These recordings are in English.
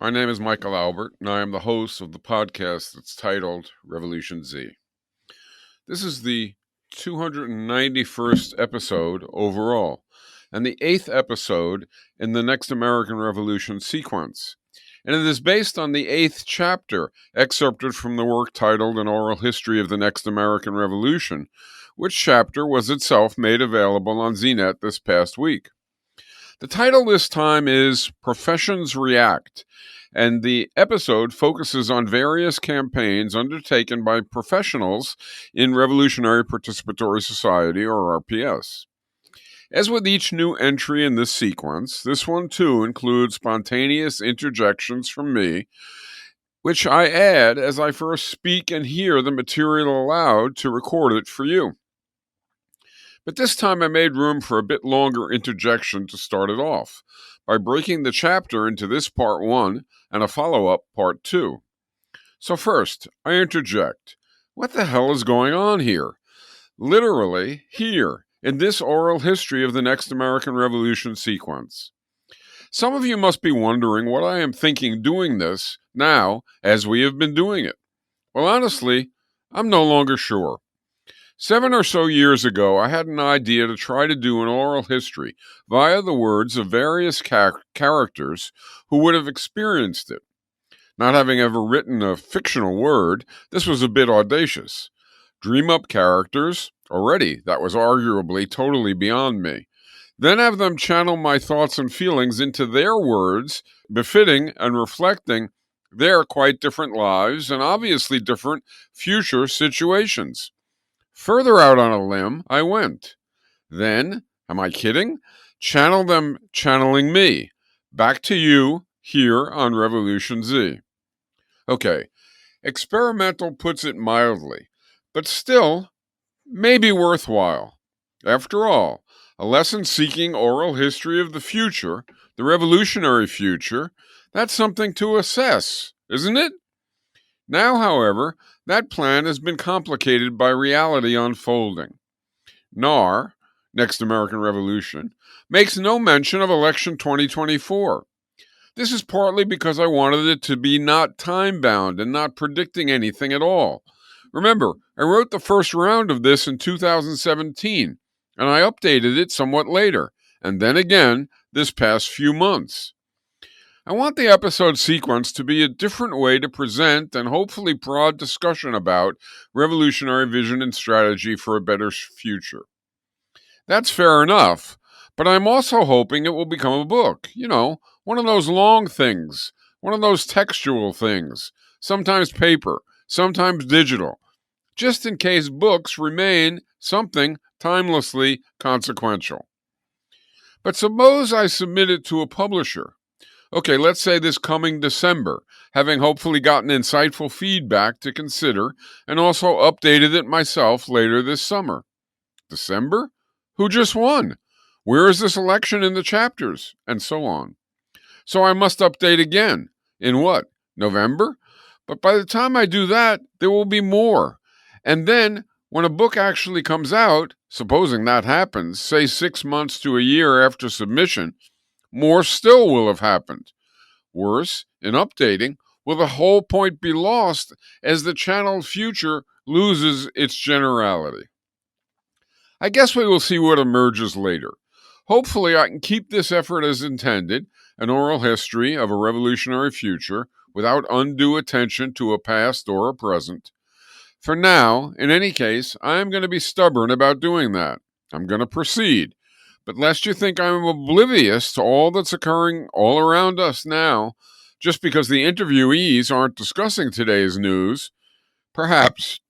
My name is Michael Albert, and I am the host of the podcast that's titled RevolutionZ. This is the 291st episode overall, and the 8th episode in the Next American Revolution sequence. And it is based on the 8th chapter, excerpted from the work titled An Oral History of the Next American Revolution, which chapter was itself made available on ZNet this past week. The title this time is Professions React, and the episode focuses on various campaigns undertaken by professionals in Revolutionary Participatory Society, or RPS. As with each new entry in this sequence, this one too includes spontaneous interjections from me, which I add as I first speak and hear the material aloud to record it for you. But this time I made room for a bit longer interjection to start it off, by breaking the chapter into this part 1 and a follow-up part 2. So first, I interject. What the hell is going on here? Literally, here, in this oral history of the Next American Revolution sequence. Some of you must be wondering what I am thinking doing this now as we have been doing it. Well, honestly, I'm no longer sure. 7 or so years ago, I had an idea to try to do an oral history via the words of various characters who would have experienced it. Not having ever written a fictional word, this was a bit audacious. Dream up characters, already that was arguably totally beyond me. Then have them channel my thoughts and feelings into their words, befitting and reflecting their quite different lives and obviously different future situations. Further out on a limb, I went. Then, am I kidding? Channel them channeling me. Back to you, here on RevolutionZ. Okay, experimental puts it mildly, but still, maybe worthwhile. After all, a lesson-seeking oral history of the future, the revolutionary future, that's something to assess, isn't it? Now, however, that plan has been complicated by reality unfolding. NAR, Next American Revolution, makes no mention of election 2024. This is partly because I wanted it to be not time-bound and not predicting anything at all. Remember, I wrote the first round of this in 2017, and I updated it somewhat later, and then again this past few months. I want the episode sequence to be a different way to present and hopefully prod discussion about revolutionary vision and strategy for a better future. That's fair enough, but I'm also hoping it will become a book. One of those long things, one of those textual things, sometimes paper, sometimes digital, just in case books remain something timelessly consequential. But suppose I submit it to a publisher. Okay, let's say this coming December, having hopefully gotten insightful feedback to consider and also updated it myself later this summer. December? Who just won? Where is this election in the chapters? And so on. So I must update again. In what? November? But by the time I do that, there will be more. And then, when a book actually comes out, supposing that happens, say 6 months to a year after submission, more still will have happened. Worse, in updating, will the whole point be lost as the channeled future loses its generality? I guess we will see what emerges later. Hopefully I can keep this effort as intended, an oral history of a revolutionary future, without undue attention to a past or a present. For now, in any case, I am going to be stubborn about doing that. I'm going to proceed. But lest you think I'm oblivious to all that's occurring all around us now, just because the interviewees aren't discussing today's news, perhaps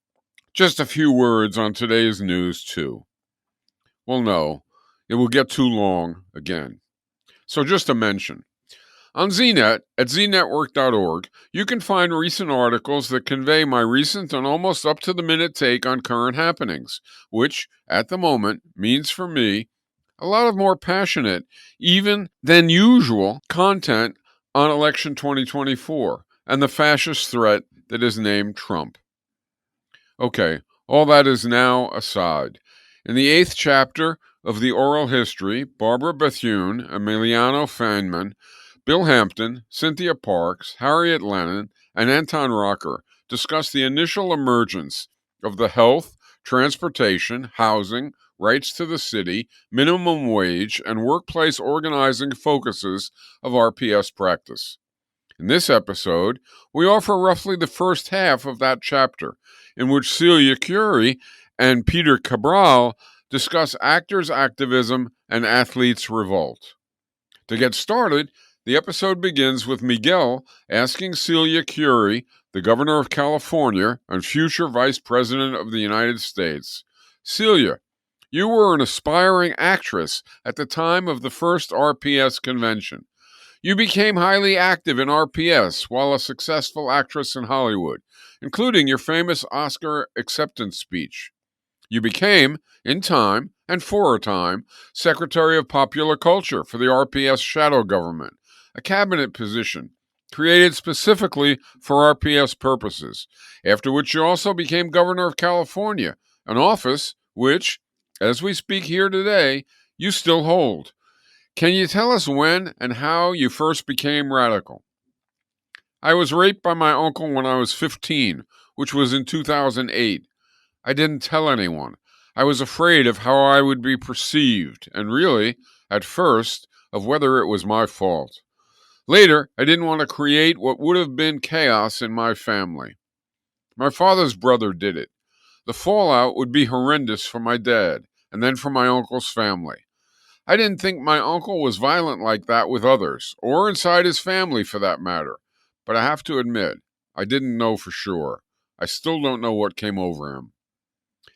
just a few words on today's news too. Well, no, it will get too long again. So just a mention. On ZNet, at znetwork.org, you can find recent articles that convey my recent and almost up-to-the-minute take on current happenings, which, at the moment, means for me a lot of more passionate, even than usual, content on election 2024 and the fascist threat that is named Trump. Okay, all that is now aside. In the 8th chapter of the oral history, Barbara Bethune, Emiliano Feynman, Bill Hampton, Cynthia Parks, Harriet Lennon, and Anton Rocker discuss the initial emergence of the health, transportation, housing, rights to the city, minimum wage, and workplace organizing focuses of RPS practice. In this episode, we offer roughly the first half of that chapter, in which Celia Curie and Peter Cabral discuss actors' activism and athletes' revolt. To get started, the episode begins with Miguel asking Celia Curie, the governor of California and future vice president of the United States, "Celia, you were an aspiring actress at the time of the first RPS convention. You became highly active in RPS while a successful actress in Hollywood, including your famous Oscar acceptance speech. You became, in time and for a time, Secretary of Popular Culture for the RPS shadow government, a cabinet position created specifically for RPS purposes, after which you also became Governor of California, an office which, as we speak here today, you still hold. Can you tell us when and how you first became radical?" "I was raped by my uncle when I was 15, which was in 2008. I didn't tell anyone. I was afraid of how I would be perceived, and really, at first, of whether it was my fault. Later, I didn't want to create what would have been chaos in my family. My father's brother did it. The fallout would be horrendous for my dad, and then for my uncle's family. I didn't think my uncle was violent like that with others, or inside his family for that matter. But I have to admit, I didn't know for sure. I still don't know what came over him.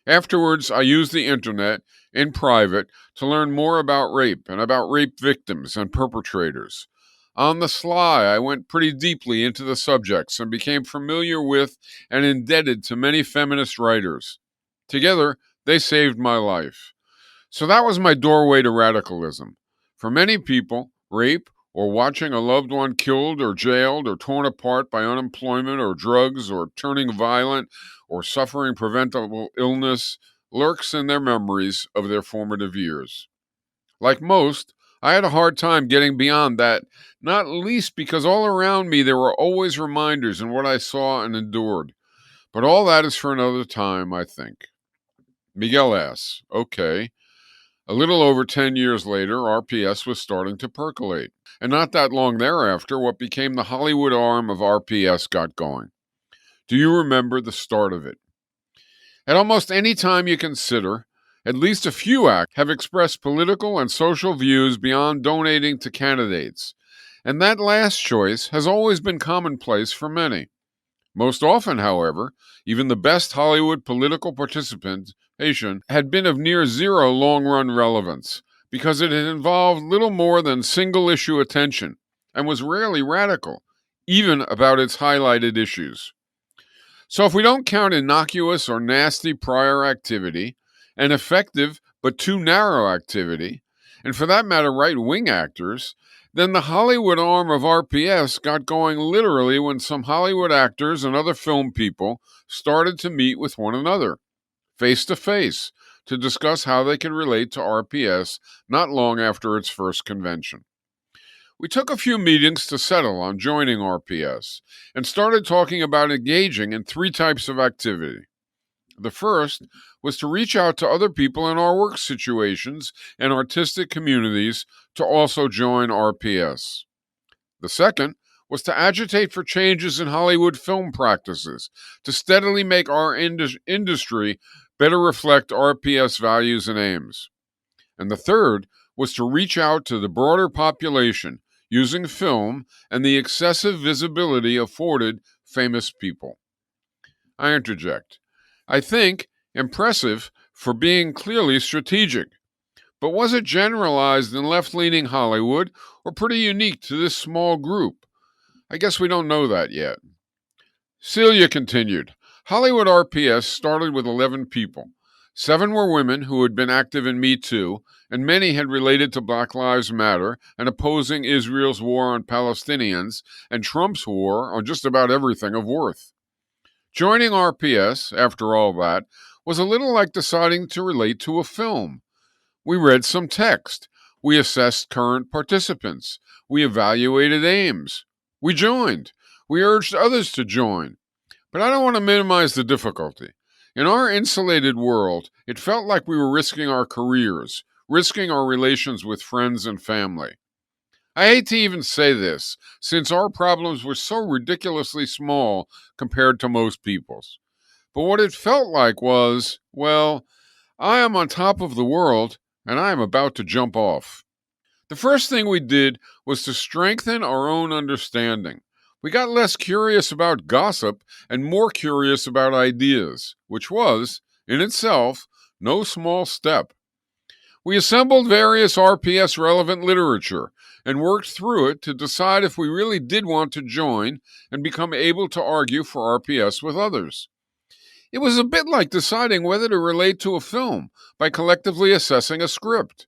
Afterwards, I used the internet, in private, to learn more about rape and about rape victims and perpetrators. On the sly, I went pretty deeply into the subjects and became familiar with and indebted to many feminist writers. Together, they saved my life. So that was my doorway to radicalism. For many people, rape, or watching a loved one killed or jailed or torn apart by unemployment or drugs or turning violent or suffering preventable illness, lurks in their memories of their formative years. Like most, I had a hard time getting beyond that, not least because all around me there were always reminders in what I saw and endured. But all that is for another time, I think." Miguel asks, "Okay." A little over 10 years later, RPS was starting to percolate. And not that long thereafter, what became the Hollywood arm of RPS got going. Do you remember the start of it? At almost any time you consider, at least a few acts have expressed political and social views beyond donating to candidates. And that last choice has always been commonplace for many. Most often, however, even the best Hollywood political participation had been of near zero long-run relevance, because it had involved little more than single-issue attention, and was rarely radical, even about its highlighted issues. So if we don't count innocuous or nasty prior activity, and effective but too narrow activity, and for that matter right-wing actors, then the Hollywood arm of RPS got going literally when some Hollywood actors and other film people started to meet with one another, face to face, to discuss how they could relate to RPS not long after its first convention. We took a few meetings to settle on joining RPS and started talking about engaging in 3 types of activity. The first was to reach out to other people in our work situations and artistic communities to also join RPS. The second was to agitate for changes in Hollywood film practices to steadily make our industry better reflect RPS values and aims. And the third was to reach out to the broader population using film and the excessive visibility afforded famous people. I interject. I think impressive for being clearly strategic. But was it generalized in left-leaning Hollywood or pretty unique to this small group? I guess we don't know that yet. Celia continued, "Hollywood RPS started with 11 people. 7 were women who had been active in Me Too, and many had related to Black Lives Matter and opposing Israel's war on Palestinians and Trump's war on just about everything of worth. Joining RPS, after all that, was a little like deciding to relate to a film. We read some text. We assessed current participants. We evaluated aims. We joined. We urged others to join. But I don't want to minimize the difficulty. In our insulated world, it felt like we were risking our careers, risking our relations with friends and family. I hate to even say this, since our problems were so ridiculously small compared to most people's. But what it felt like was, well, I am on top of the world, and I am about to jump off. The first thing we did was to strengthen our own understanding. We got less curious about gossip and more curious about ideas, which was, in itself, no small step. We assembled various RPS relevant literature and worked through it to decide if we really did want to join and become able to argue for RPS with others. It was a bit like deciding whether to relate to a film by collectively assessing a script.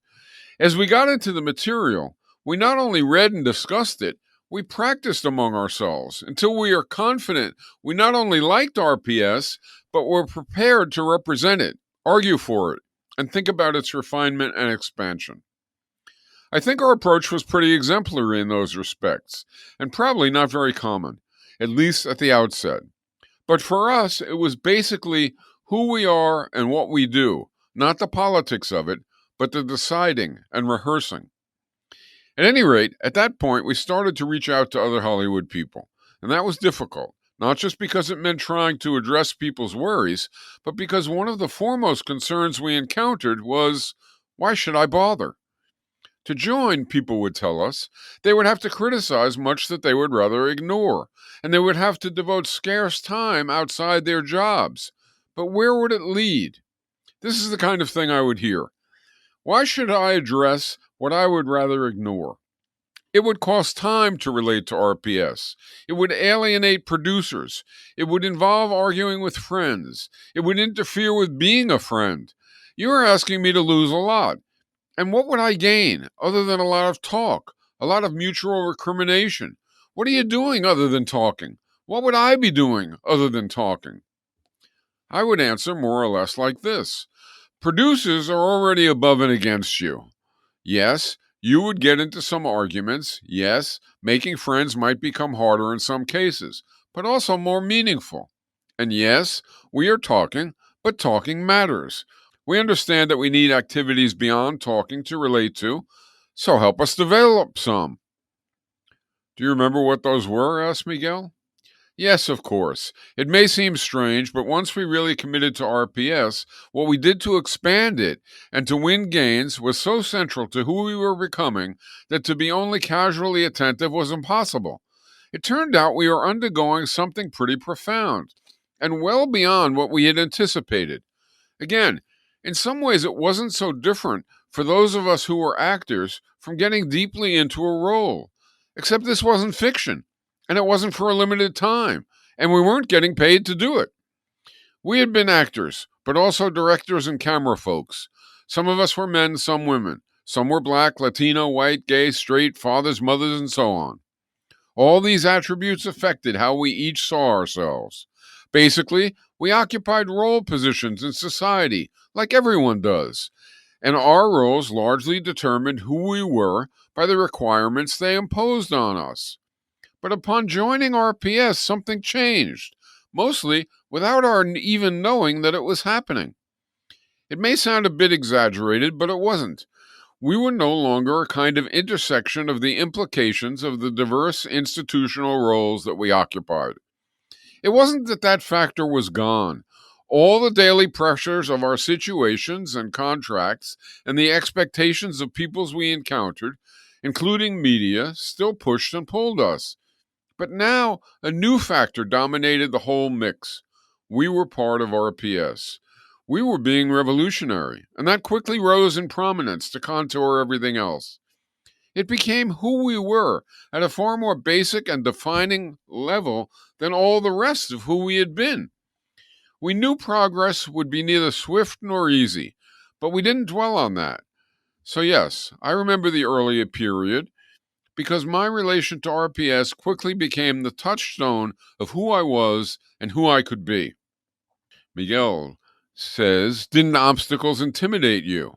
As we got into the material, we not only read and discussed it, we practiced among ourselves until we are confident we not only liked RPS, but were prepared to represent it, argue for it, and think about its refinement and expansion. I think our approach was pretty exemplary in those respects, and probably not very common, at least at the outset. But for us, it was basically who we are and what we do, not the politics of it, but the deciding and rehearsing. At any rate, at that point, we started to reach out to other Hollywood people, and that was difficult, not just because it meant trying to address people's worries, but because one of the foremost concerns we encountered was, why should I bother? To join, people would tell us, they would have to criticize much that they would rather ignore, and they would have to devote scarce time outside their jobs. But where would it lead? This is the kind of thing I would hear. Why should I address what I would rather ignore? It would cost time to relate to RPS. It would alienate producers. It would involve arguing with friends. It would interfere with being a friend. You are asking me to lose a lot. And what would I gain other than a lot of talk, a lot of mutual recrimination? What are you doing other than talking? What would I be doing other than talking? I would answer more or less like this. Producers are already above and against you. Yes, you would get into some arguments. Yes, making friends might become harder in some cases, but also more meaningful. And yes, we are talking, but talking matters. We understand that we need activities beyond talking to relate to, so help us develop some. Do you remember what those were? Asked Miguel. Yes, of course. It may seem strange, but once we really committed to RPS, what we did to expand it and to win gains was so central to who we were becoming that to be only casually attentive was impossible. It turned out we were undergoing something pretty profound and well beyond what we had anticipated. Again, in some ways it wasn't so different for those of us who were actors from getting deeply into a role, except this wasn't fiction. And it wasn't for a limited time, and we weren't getting paid to do it. We had been actors, but also directors and camera folks. Some of us were men, some women. Some were black, Latino, white, gay, straight, fathers, mothers, and so on. All these attributes affected how we each saw ourselves. Basically, we occupied role positions in society, like everyone does, and our roles largely determined who we were by the requirements they imposed on us. But upon joining RPS, something changed, mostly without our even knowing that it was happening. It may sound a bit exaggerated, but it wasn't. We were no longer a kind of intersection of the implications of the diverse institutional roles that we occupied. It wasn't that that factor was gone. All the daily pressures of our situations and contracts and the expectations of peoples we encountered, including media, still pushed and pulled us. But now a new factor dominated the whole mix. We were part of RPS. We were being revolutionary, and that quickly rose in prominence to contour everything else. It became who we were at a far more basic and defining level than all the rest of who we had been. We knew progress would be neither swift nor easy, but we didn't dwell on that. So yes, I remember the earlier period, because my relation to RPS quickly became the touchstone of who I was and who I could be. Miguel says, didn't obstacles intimidate you?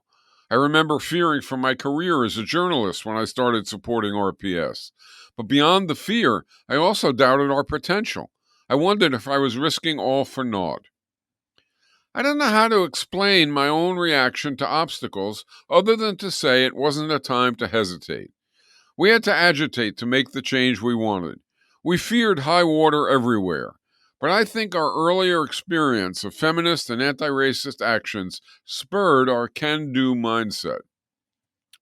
I remember fearing for my career as a journalist when I started supporting RPS. But beyond the fear, I also doubted our potential. I wondered if I was risking all for naught. I don't know how to explain my own reaction to obstacles other than to say it wasn't a time to hesitate. We had to agitate to make the change we wanted. We feared high water everywhere. But I think our earlier experience of feminist and anti-racist actions spurred our can-do mindset.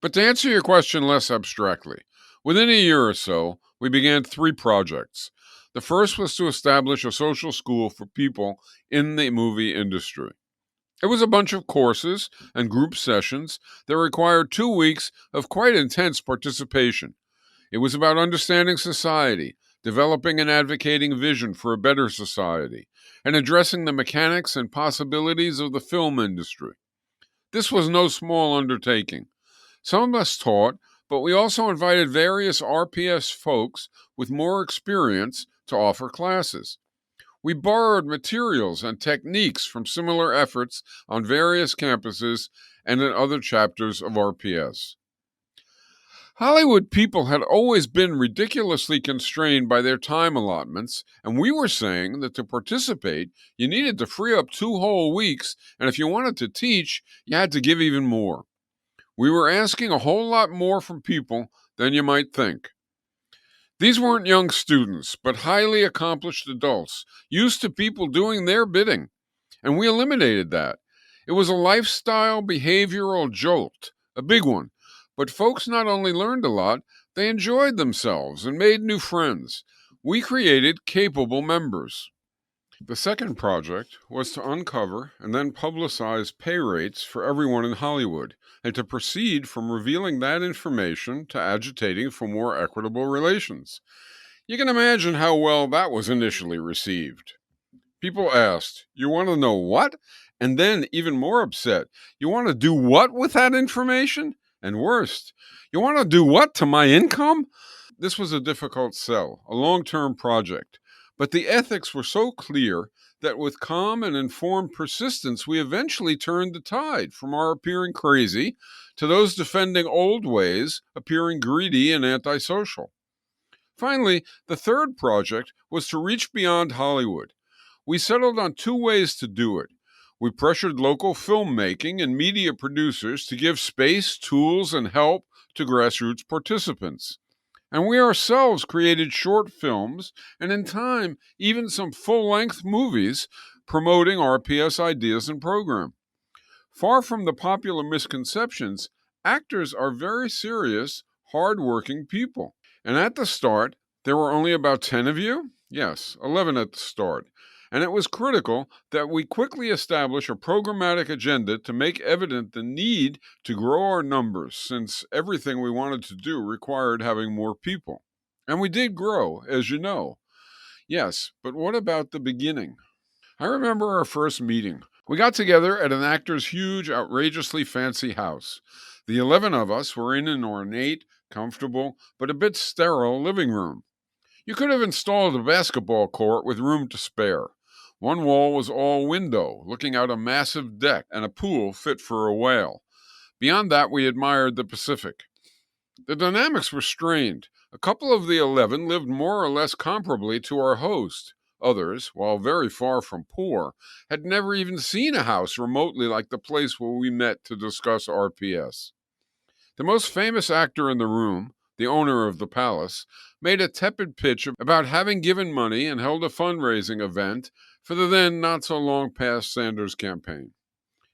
But to answer your question less abstractly, within a year or so, we began 3 projects. The first was to establish a social school for people in the movie industry. It was a bunch of courses and group sessions that required 2 weeks of quite intense participation. It was about understanding society, developing and advocating vision for a better society, and addressing the mechanics and possibilities of the film industry. This was no small undertaking. Some of us taught, but we also invited various RPS folks with more experience to offer classes. We borrowed materials and techniques from similar efforts on various campuses and in other chapters of RPS. Hollywood people had always been ridiculously constrained by their time allotments, and we were saying that to participate, you needed to free up 2 whole weeks, and if you wanted to teach, you had to give even more. We were asking a whole lot more from people than you might think. These weren't young students, but highly accomplished adults, used to people doing their bidding, and we eliminated that. It was a lifestyle behavioral jolt, a big one, but folks not only learned a lot, they enjoyed themselves and made new friends. We created capable members. The second project was to uncover and then publicize pay rates for everyone in Hollywood, and to proceed from revealing that information to agitating for more equitable relations. You can imagine how well that was initially received. People asked, "You want to know what?" And then, even more upset, "You want to do what with that information?" And worst, "You want to do what to my income?" This was a difficult sell, a long-term project. But the ethics were so clear that with calm and informed persistence, we eventually turned the tide from our appearing crazy to those defending old ways, appearing greedy and antisocial. Finally, the third project was to reach beyond Hollywood. We settled on 2 ways to do it. We pressured local filmmaking and media producers to give space, tools, and help to grassroots participants. And we ourselves created short films, and in time, even some full-length movies promoting RPS ideas and program. Far from the popular misconceptions, actors are very serious, hard-working people. And at the start, there were only about 10 of you? Yes, 11 at the start. And it was critical that we quickly establish a programmatic agenda to make evident the need to grow our numbers, since everything we wanted to do required having more people. And we did grow, as you know. Yes, but what about the beginning? I remember our first meeting. We got together at an actor's huge, outrageously fancy house. The 11 of us were in an ornate, comfortable, but a bit sterile living room. You could have installed a basketball court with room to spare. One wall was all window, looking out a massive deck and a pool fit for a whale. Beyond that, we admired the Pacific. The dynamics were strained. A couple of the 11 lived more or less comparably to our host. Others, while very far from poor, had never even seen a house remotely like the place where we met to discuss RPS. The most famous actor in the room, the owner of the palace, made a tepid pitch about having given money and held a fundraising event for the then not-so-long-past Sanders campaign.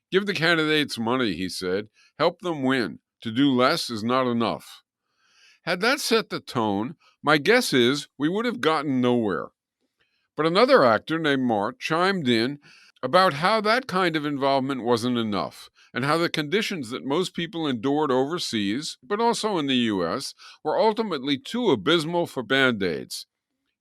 "Give the candidates money," he said. "Help them win. To do less is not enough." Had that set the tone, my guess is we would have gotten nowhere. But another actor named Mart chimed in about how that kind of involvement wasn't enough, and how the conditions that most people endured overseas, but also in the US, were ultimately too abysmal for band-aids.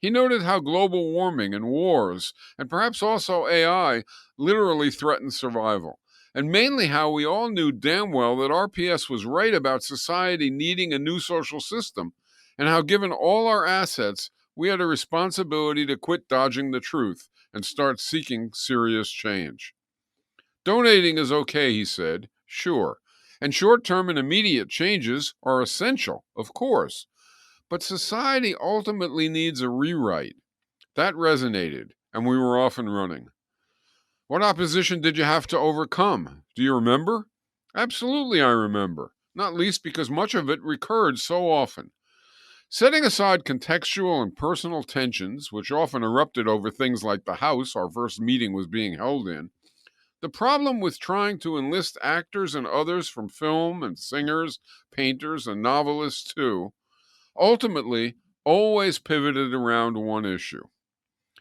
He noted how global warming and wars, and perhaps also AI, literally threatened survival, and mainly how we all knew damn well that RPS was right about society needing a new social system, and how given all our assets, we had a responsibility to quit dodging the truth and start seeking serious change. "Donating is okay," he said. "Sure. And short-term and immediate changes are essential, of course. But society ultimately needs a rewrite. That resonated, and we were off and running. What opposition did you have to overcome? Do you remember? Absolutely, I remember, not least because much of it recurred so often. Setting aside contextual and personal tensions, which often erupted over things like the house our first meeting was being held in, the problem with trying to enlist actors and others from film and singers, painters, and novelists too, ultimately always pivoted around one issue.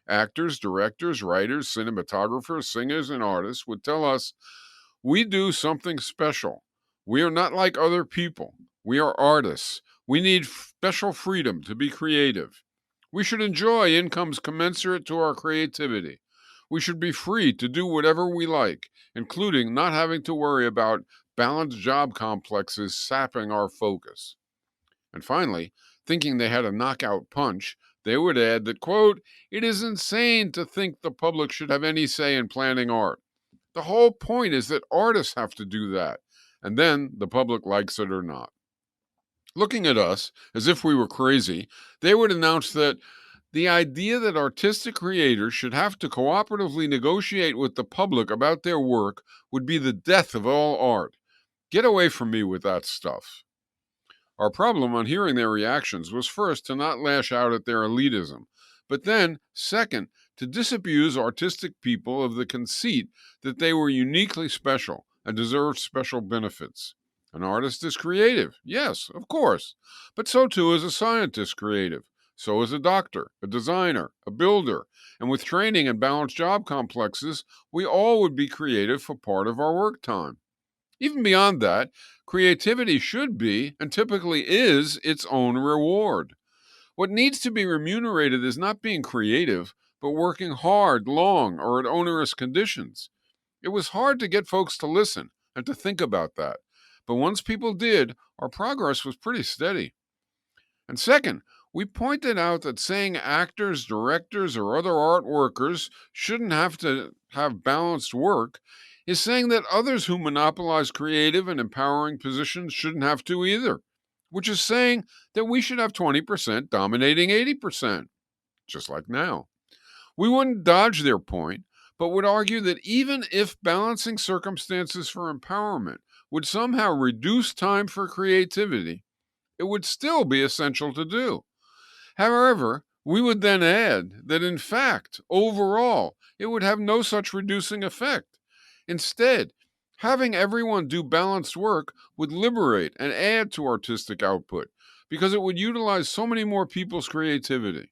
Actors, directors, writers, cinematographers, singers, and artists would tell us, we do something special. We are not like other people. We are artists. We need special freedom to be creative. We should enjoy incomes commensurate to our creativity. We should be free to do whatever we like, including not having to worry about balanced job complexes sapping our focus. And finally, thinking they had a knockout punch, they would add that, quote, it is insane to think the public should have any say in planning art. The whole point is that artists have to do that, and then the public likes it or not. Looking at us as if we were crazy, they would announce that the idea that artistic creators should have to cooperatively negotiate with the public about their work would be the death of all art. Get away from me with that stuff. Our problem on hearing their reactions was first to not lash out at their elitism, but then, second, to disabuse artistic people of the conceit that they were uniquely special and deserved special benefits. An artist is creative, yes, of course, but so too is a scientist creative. So is a doctor, a designer, a builder, and with training and balanced job complexes, we all would be creative for part of our work time. Even beyond that, creativity should be, and typically is, its own reward. What needs to be remunerated is not being creative, but working hard, long, or at onerous conditions. It was hard to get folks to listen and to think about that. But once people did, our progress was pretty steady. And second, we pointed out that saying actors, directors, or other art workers shouldn't have to have balanced work is saying that others who monopolize creative and empowering positions shouldn't have to either, which is saying that we should have 20% dominating 80%, just like now. We wouldn't dodge their point, but would argue that even if balancing circumstances for empowerment would somehow reduce time for creativity, it would still be essential to do. However, we would then add that in fact, overall, it would have no such reducing effect. Instead, having everyone do balanced work would liberate and add to artistic output because it would utilize so many more people's creativity.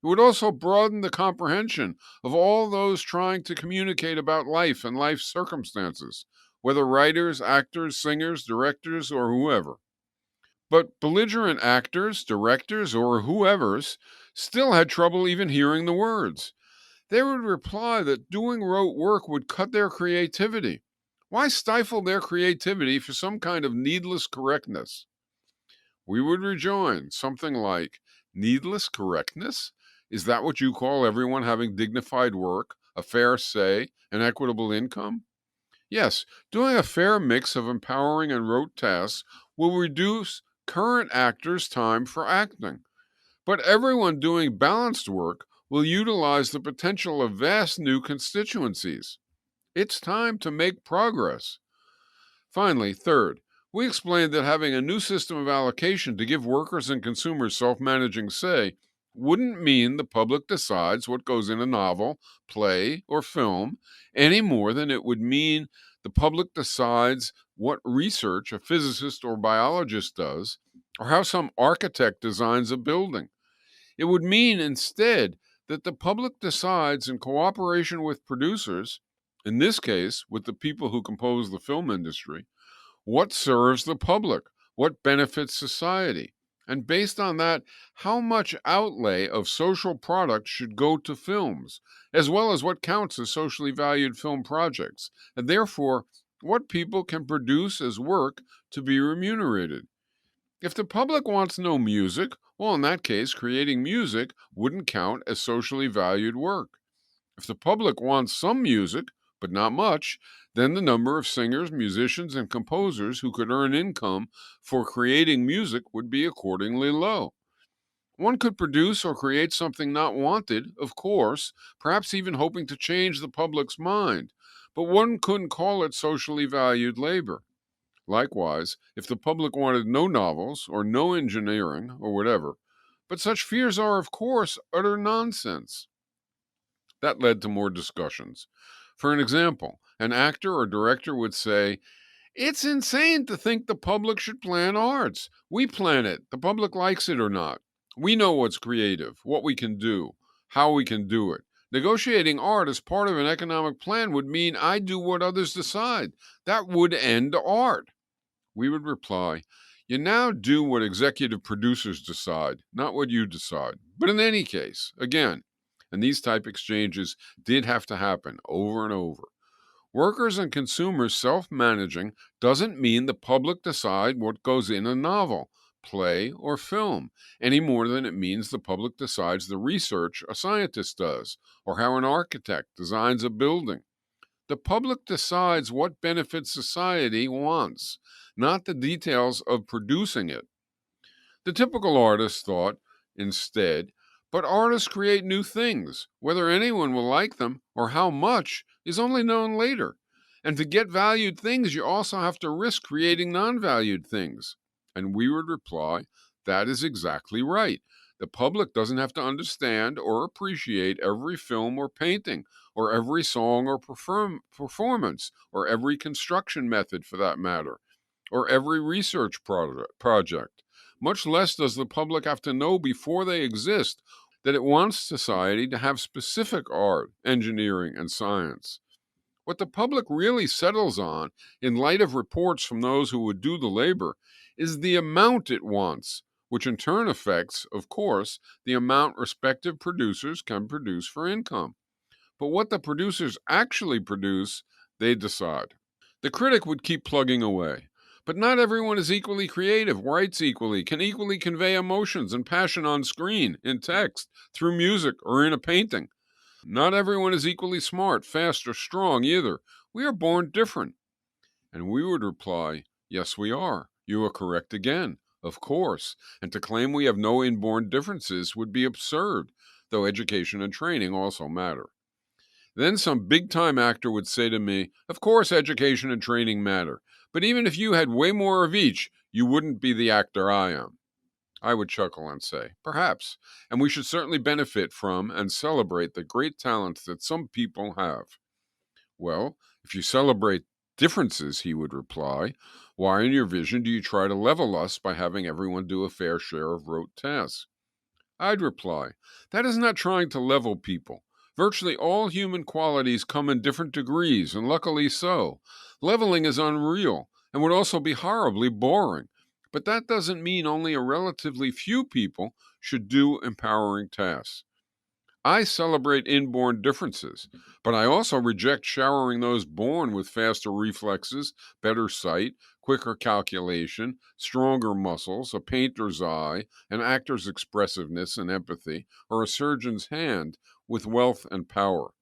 It would also broaden the comprehension of all those trying to communicate about life and life circumstances, whether writers, actors, singers, directors, or whoever. But belligerent actors, directors, or whoever's still had trouble even hearing the words. They would reply that doing rote work would cut their creativity. Why stifle their creativity for some kind of needless correctness? We would rejoin something like, needless correctness? Is that what you call everyone having dignified work, a fair say, and equitable income? Yes, doing a fair mix of empowering and rote tasks will reduce current actors' time for acting. But everyone doing balanced work will utilize the potential of vast new constituencies. It's time to make progress. Finally, third, we explained that having a new system of allocation to give workers and consumers self-managing say wouldn't mean the public decides what goes in a novel, play, or film any more than it would mean the public decides what research a physicist or biologist does, or how some architect designs a building. It would mean instead that the public decides in cooperation with producers, in this case with the people who compose the film industry, what serves the public, what benefits society, and based on that, how much outlay of social products should go to films, as well as what counts as socially valued film projects, and therefore what people can produce as work to be remunerated. If the public wants no music, well, in that case, creating music wouldn't count as socially valued work. If the public wants some music, but not much, then the number of singers, musicians, and composers who could earn income for creating music would be accordingly low. One could produce or create something not wanted, of course, perhaps even hoping to change the public's mind, but one couldn't call it socially valued labor. Likewise, if the public wanted no novels or no engineering or whatever, but such fears are, of course, utter nonsense. That led to more discussions. For an example, an actor or director would say, "It's insane to think the public should plan arts. We plan it. The public likes it or not. We know what's creative, what we can do, how we can do it. Negotiating art as part of an economic plan would mean I do what others decide. That would end art." We would reply, "You now do what executive producers decide, not what you decide." But in any case, again, and these type exchanges did have to happen over and over. Workers and consumers self-managing doesn't mean the public decide what goes in a novel, play, or film, any more than it means the public decides the research a scientist does, or how an architect designs a building. The public decides what benefits society wants, not the details of producing it. The typical artist thought, instead, but artists create new things. Whether anyone will like them or how much is only known later. And to get valued things, you also have to risk creating non-valued things. And we would reply, that is exactly right. The public doesn't have to understand or appreciate every film or painting, or every song or performance, or every construction method for that matter, or every research project. Much less does the public have to know before they exist that it wants society to have specific art, engineering, and science. What the public really settles on, in light of reports from those who would do the labor, is the amount it wants, which in turn affects, of course, the amount respective producers can produce for income. But what the producers actually produce, they decide. The critic would keep plugging away. But not everyone is equally creative, writes equally, can equally convey emotions and passion on screen, in text, through music, or in a painting. Not everyone is equally smart, fast, or strong either. We are born different. And we would reply, yes, we are. You are correct again, of course. And to claim we have no inborn differences would be absurd, though education and training also matter. Then some big-time actor would say to me, of course education and training matter, but even if you had way more of each, you wouldn't be the actor I am. I would chuckle and say, perhaps, and we should certainly benefit from and celebrate the great talents that some people have. Well, if you celebrate differences, he would reply, why in your vision do you try to level us by having everyone do a fair share of rote tasks? I'd reply, that is not trying to level people. Virtually all human qualities come in different degrees, and luckily so. Leveling is unreal and would also be horribly boring. But that doesn't mean only a relatively few people should do empowering tasks. I celebrate inborn differences, but I also reject showering those born with faster reflexes, better sight, quicker calculation, stronger muscles, a painter's eye, an actor's expressiveness and empathy, or a surgeon's hand with wealth and power.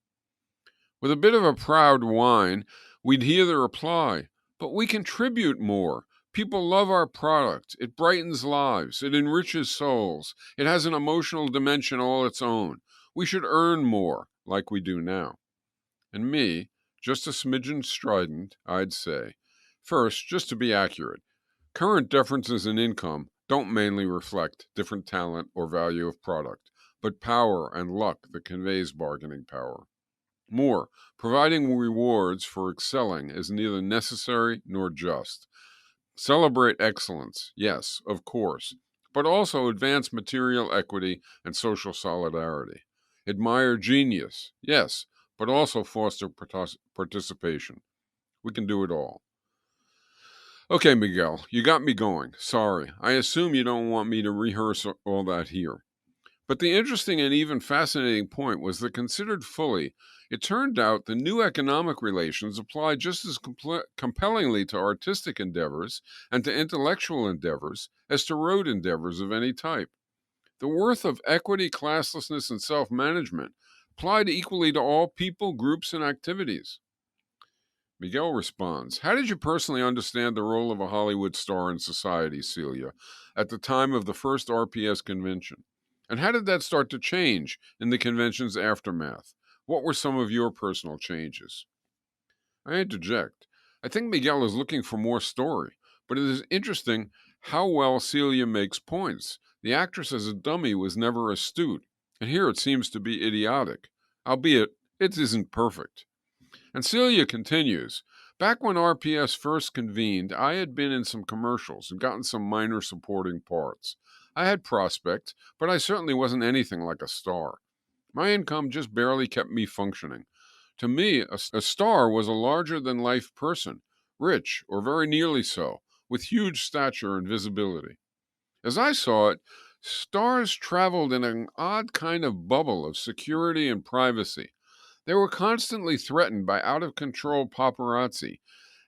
With a bit of a proud whine, we'd hear the reply, but we contribute more. People love our product. It brightens lives. It enriches souls. It has an emotional dimension all its own. We should earn more, like we do now. And me, just a smidgen strident, I'd say, first, just to be accurate, current differences in income don't mainly reflect different talent or value of product, but power and luck that conveys bargaining power. More, providing rewards for excelling is neither necessary nor just. Celebrate excellence, yes, of course, but also advance material equity and social solidarity. Admire genius, yes, but also foster participation. We can do it all. Okay, Miguel, you got me going. Sorry. I assume you don't want me to rehearse all that here. But the interesting and even fascinating point was that considered fully, it turned out the new economic relations apply just as compellingly to artistic endeavors and to intellectual endeavors as to road endeavors of any type. The worth of equity, classlessness, and self-management applied equally to all people, groups, and activities. Miguel responds, how did you personally understand the role of a Hollywood star in society, Celia, at the time of the first RPS convention? And how did that start to change in the convention's aftermath? What were some of your personal changes? I interject. I think Miguel is looking for more story, but it is interesting how well Celia makes points. The actress as a dummy was never astute, and here it seems to be idiotic, albeit it isn't perfect. And Celia continues, back when RPS first convened, I had been in some commercials and gotten some minor supporting parts. I had prospect, but I certainly wasn't anything like a star. My income just barely kept me functioning. To me, a star was a larger than life person, rich, or very nearly so, with huge stature and visibility. As I saw it, stars traveled in an odd kind of bubble of security and privacy. They were constantly threatened by out of control paparazzi,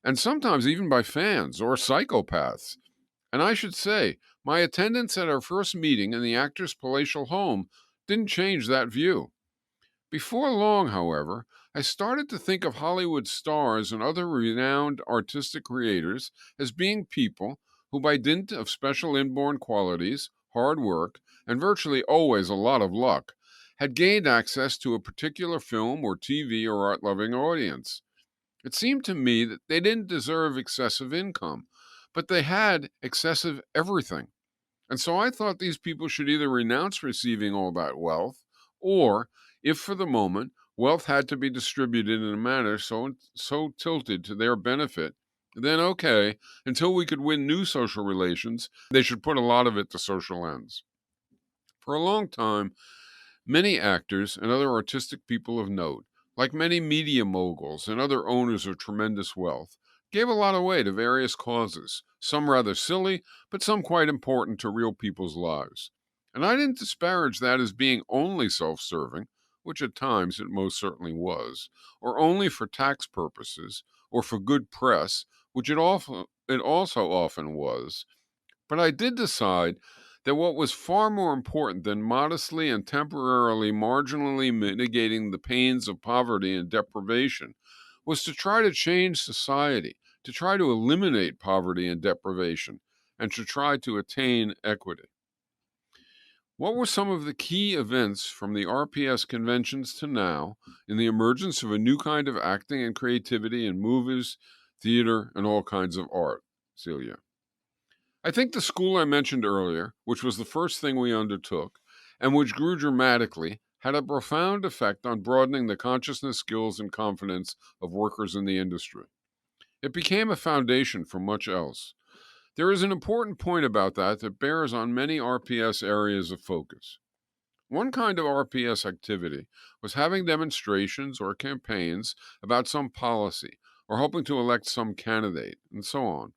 and sometimes even by fans or psychopaths. And I should say, my attendance at our first meeting in the actor's palatial home didn't change that view. Before long, however, I started to think of Hollywood stars and other renowned artistic creators as being people who, by dint of special inborn qualities, hard work, and virtually always a lot of luck, had gained access to a particular film or TV or art loving audience. It seemed to me that they didn't deserve excessive income, but they had excessive everything. And so I thought these people should either renounce receiving all that wealth, or, if for the moment, wealth had to be distributed in a manner so tilted to their benefit, then okay, until we could win new social relations, they should put a lot of it to social ends. For a long time, many actors and other artistic people of note, like many media moguls and other owners of tremendous wealth, gave a lot away to various causes, some rather silly, but some quite important to real people's lives. And I didn't disparage that as being only self serving, which at times it most certainly was, or only for tax purposes, or for good press, which it also often was. But I did decide that what was far more important than modestly and temporarily marginally mitigating the pains of poverty and deprivation was to try to change society, to try to eliminate poverty and deprivation, and to try to attain equity. What were some of the key events from the RPS conventions to now in the emergence of a new kind of acting and creativity in movies, theater, and all kinds of art? Celia. I think the school I mentioned earlier, which was the first thing we undertook, and which grew dramatically, had a profound effect on broadening the consciousness, skills, and confidence of workers in the industry. It became a foundation for much else. There is an important point about that bears on many RPS areas of focus. One kind of RPS activity was having demonstrations or campaigns about some policy, or hoping to elect some candidate, and so on.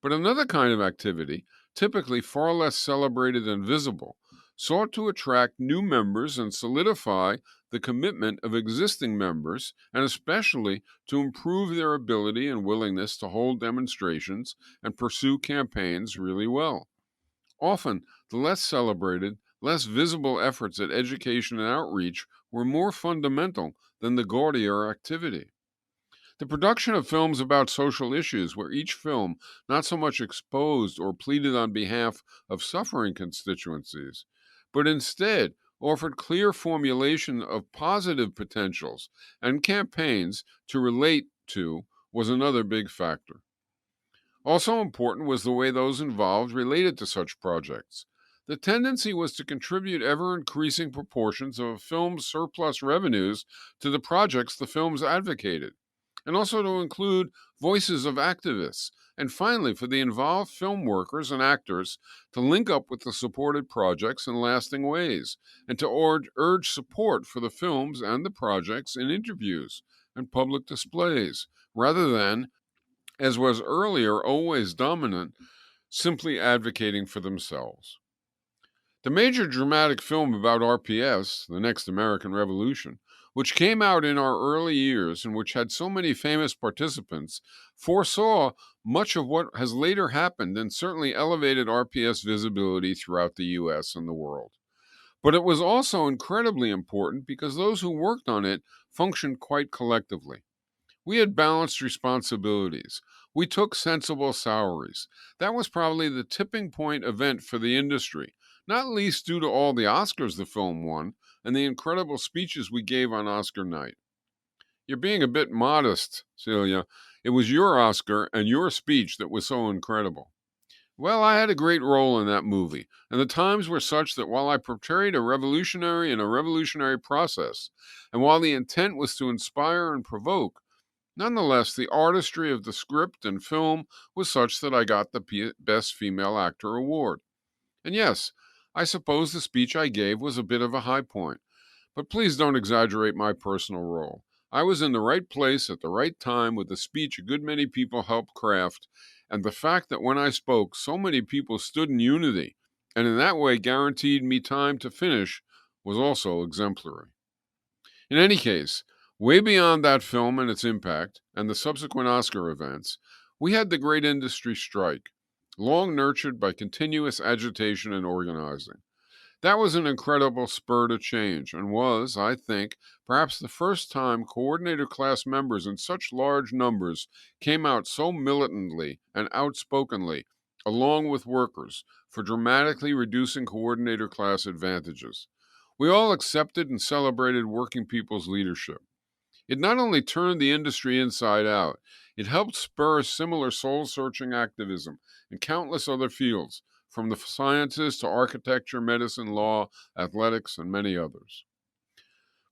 But another kind of activity, typically far less celebrated and visible, sought to attract new members and solidify the commitment of existing members, and especially to improve their ability and willingness to hold demonstrations and pursue campaigns really well. Often, the less celebrated, less visible efforts at education and outreach were more fundamental than the gaudier activity. The production of films about social issues, where each film not so much exposed or pleaded on behalf of suffering constituencies, but instead offered clear formulation of positive potentials and campaigns to relate to, was another big factor. Also important was the way those involved related to such projects. The tendency was to contribute ever increasing proportions of a film's surplus revenues to the projects the films advocated, and also to include voices of activists, and finally for the involved film workers and actors to link up with the supported projects in lasting ways, and to urge support for the films and the projects in interviews and public displays, rather than, as was earlier always dominant, simply advocating for themselves. The major dramatic film about RPS, The Next American Revolution, which came out in our early years and which had so many famous participants, foresaw much of what has later happened and certainly elevated RPS visibility throughout the US and the world. But it was also incredibly important because those who worked on it functioned quite collectively. We had balanced responsibilities. We took sensible salaries. That was probably the tipping point event for the industry, not least due to all the Oscars the film won and the incredible speeches we gave on Oscar night. You're being a bit modest, Celia. It was your Oscar and your speech that was so incredible. Well, I had a great role in that movie, and the times were such that while I portrayed a revolutionary in a revolutionary process, and while the intent was to inspire and provoke, nonetheless, the artistry of the script and film was such that I got the Best Female Actor award. And yes, I suppose the speech I gave was a bit of a high point, but please don't exaggerate my personal role. I was in the right place at the right time with a speech a good many people helped craft, and the fact that when I spoke, so many people stood in unity, and in that way guaranteed me time to finish, was also exemplary. In any case, way beyond that film and its impact, and the subsequent Oscar events, we had the great industry strike, long nurtured by continuous agitation and organizing. That was an incredible spur to change and was, I think, perhaps the first time coordinator class members in such large numbers came out so militantly and outspokenly, along with workers, for dramatically reducing coordinator class advantages. We all accepted and celebrated working people's leadership. It not only turned the industry inside out, it helped spur similar soul searching activism in countless other fields, from the sciences to architecture, medicine, law, athletics, and many others.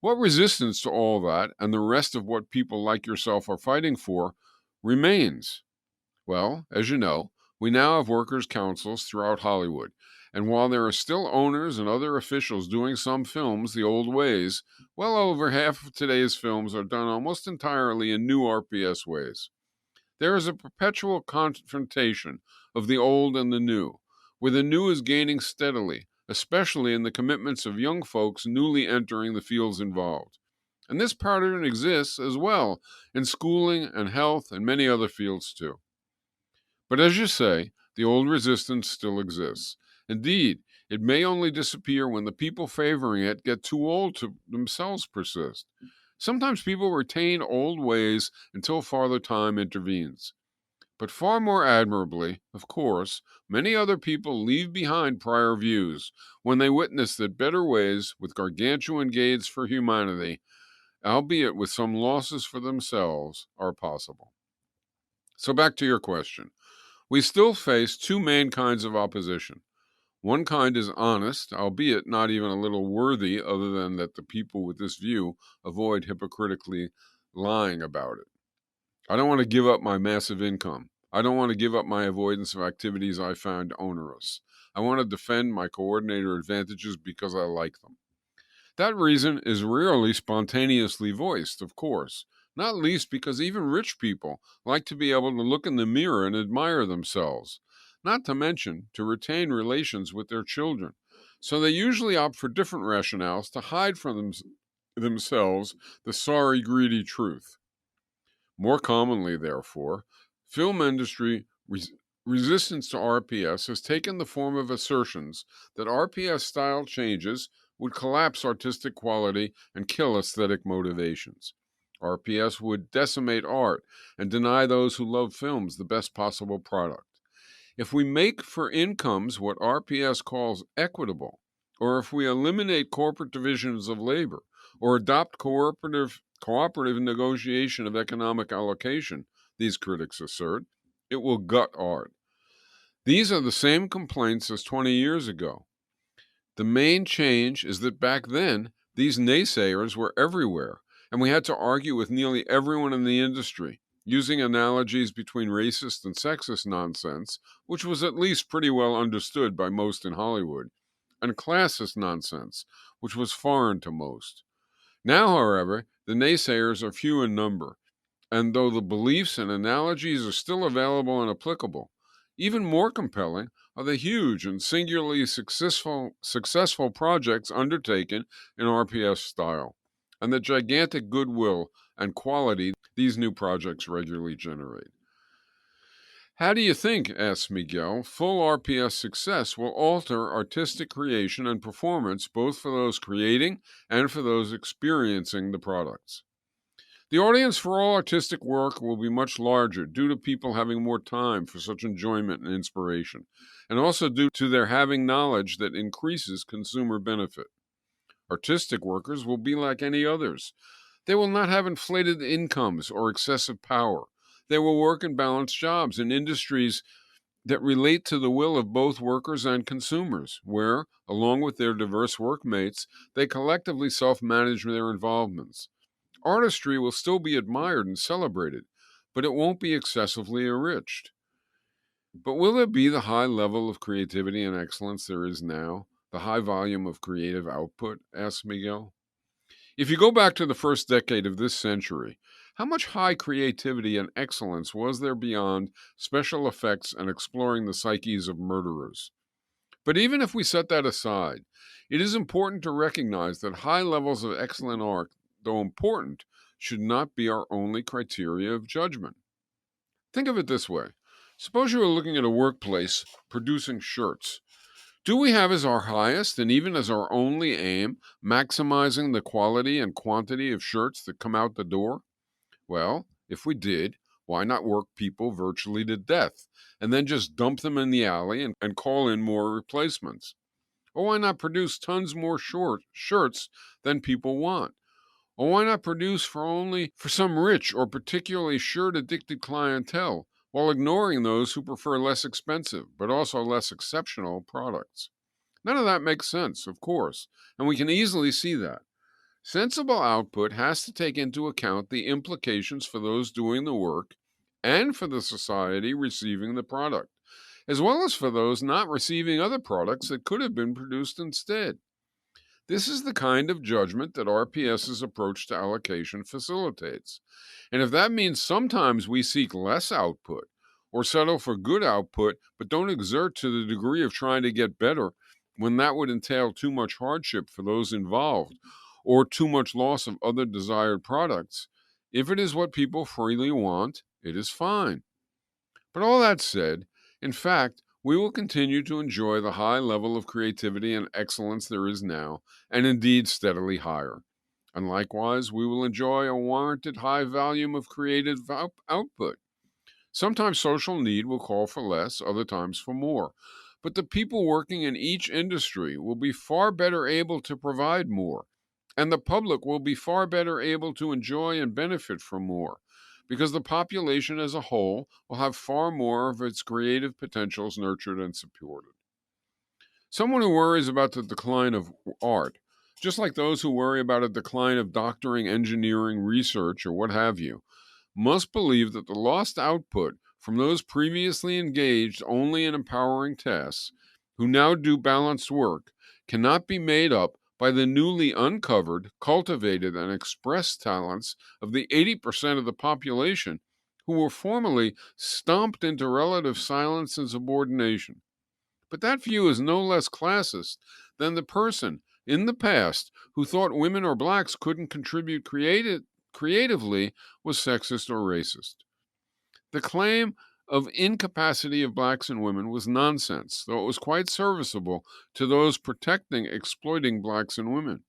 What resistance to all that and the rest of what people like yourself are fighting for remains? Well, as you know, we now have workers' councils throughout Hollywood, and while there are still owners and other officials doing some films the old ways, well over half of today's films are done almost entirely in new RPS ways. There is a perpetual confrontation of the old and the new, where the new is gaining steadily, especially in the commitments of young folks newly entering the fields involved. And this pattern exists as well in schooling and health and many other fields too. But as you say, the old resistance still exists. Indeed, it may only disappear when the people favoring it get too old to themselves persist. Sometimes people retain old ways until farther time intervenes. But far more admirably, of course, many other people leave behind prior views when they witness that better ways, with gargantuan gains for humanity, albeit with some losses for themselves, are possible. So back to your question. We still face two main kinds of opposition. One kind is honest, albeit not even a little worthy, other than that the people with this view avoid hypocritically lying about it. I don't want to give up my massive income. I don't want to give up my avoidance of activities I find onerous. I want to defend my coordinator advantages because I like them. That reason is rarely spontaneously voiced, of course, not least because even rich people like to be able to look in the mirror and admire themselves, not to mention to retain relations with their children. So they usually opt for different rationales to hide from themselves the sorry, greedy truth. More commonly, therefore, film industry resistance to RPS has taken the form of assertions that RPS style changes would collapse artistic quality and kill aesthetic motivations. RPS would decimate art and deny those who love films the best possible product. If we make for incomes what RPS calls equitable, or if we eliminate corporate divisions of labor, or adopt cooperative negotiation of economic allocation, these critics assert, it will gut art. These are the same complaints as 20 years ago. The main change is that back then, these naysayers were everywhere, and we had to argue with nearly everyone in the industry, using analogies between racist and sexist nonsense, which was at least pretty well understood by most in Hollywood, and classist nonsense, which was foreign to most. Now, however, the naysayers are few in number, and though the beliefs and analogies are still available and applicable, even more compelling are the huge and singularly successful projects undertaken in RPS style, and the gigantic goodwill and quality these new projects regularly generate. How do you think, asks Miguel, full RPS success will alter artistic creation and performance both for those creating and for those experiencing the products? The audience for all artistic work will be much larger due to people having more time for such enjoyment and inspiration, and also due to their having knowledge that increases consumer benefit. Artistic workers will be like any others. They will not have inflated incomes or excessive power. They will work in balanced jobs in industries that relate to the will of both workers and consumers, where, along with their diverse workmates, they collectively self-manage their involvements. Artistry will still be admired and celebrated, but it won't be excessively enriched. But will there be the high level of creativity and excellence there is now, the high volume of creative output? Asked Miguel. If you go back to the first decade of this century, how much high creativity and excellence was there beyond special effects and exploring the psyches of murderers? But even if we set that aside, it is important to recognize that high levels of excellent art, though important, should not be our only criteria of judgment. Think of it this way. Suppose you are looking at a workplace producing shirts. Do we have as our highest and even as our only aim maximizing the quality and quantity of shirts that come out the door? Well, if we did, why not work people virtually to death and then just dump them in the alley and call in more replacements? Or why not produce tons more shirts than people want? Or why not produce for some rich or particularly shirt-addicted clientele while ignoring those who prefer less expensive but also less exceptional products? None of that makes sense, of course, and we can easily see that. Sensible output has to take into account the implications for those doing the work and for the society receiving the product, as well as for those not receiving other products that could have been produced instead. This is the kind of judgment that RPS's approach to allocation facilitates. And if that means sometimes we seek less output or settle for good output but don't exert to the degree of trying to get better when that would entail too much hardship for those involved or too much loss of other desired products, if it is what people freely want, it is fine. But all that said, in fact, we will continue to enjoy the high level of creativity and excellence there is now, and indeed steadily higher. And likewise, we will enjoy a warranted high volume of creative output. Sometimes social need will call for less, other times for more. But the people working in each industry will be far better able to provide more, and the public will be far better able to enjoy and benefit from more, because the population as a whole will have far more of its creative potentials nurtured and supported. Someone who worries about the decline of art, just like those who worry about a decline of doctoring, engineering, research, or what have you, must believe that the lost output from those previously engaged only in empowering tasks, who now do balanced work, cannot be made up by the newly uncovered, cultivated, and expressed talents of the 80% of the population who were formerly stomped into relative silence and subordination. But that view is no less classist than the person in the past who thought women or blacks couldn't contribute creatively was sexist or racist. The claim of incapacity of blacks and women was nonsense, though it was quite serviceable to those protecting exploiting blacks and women.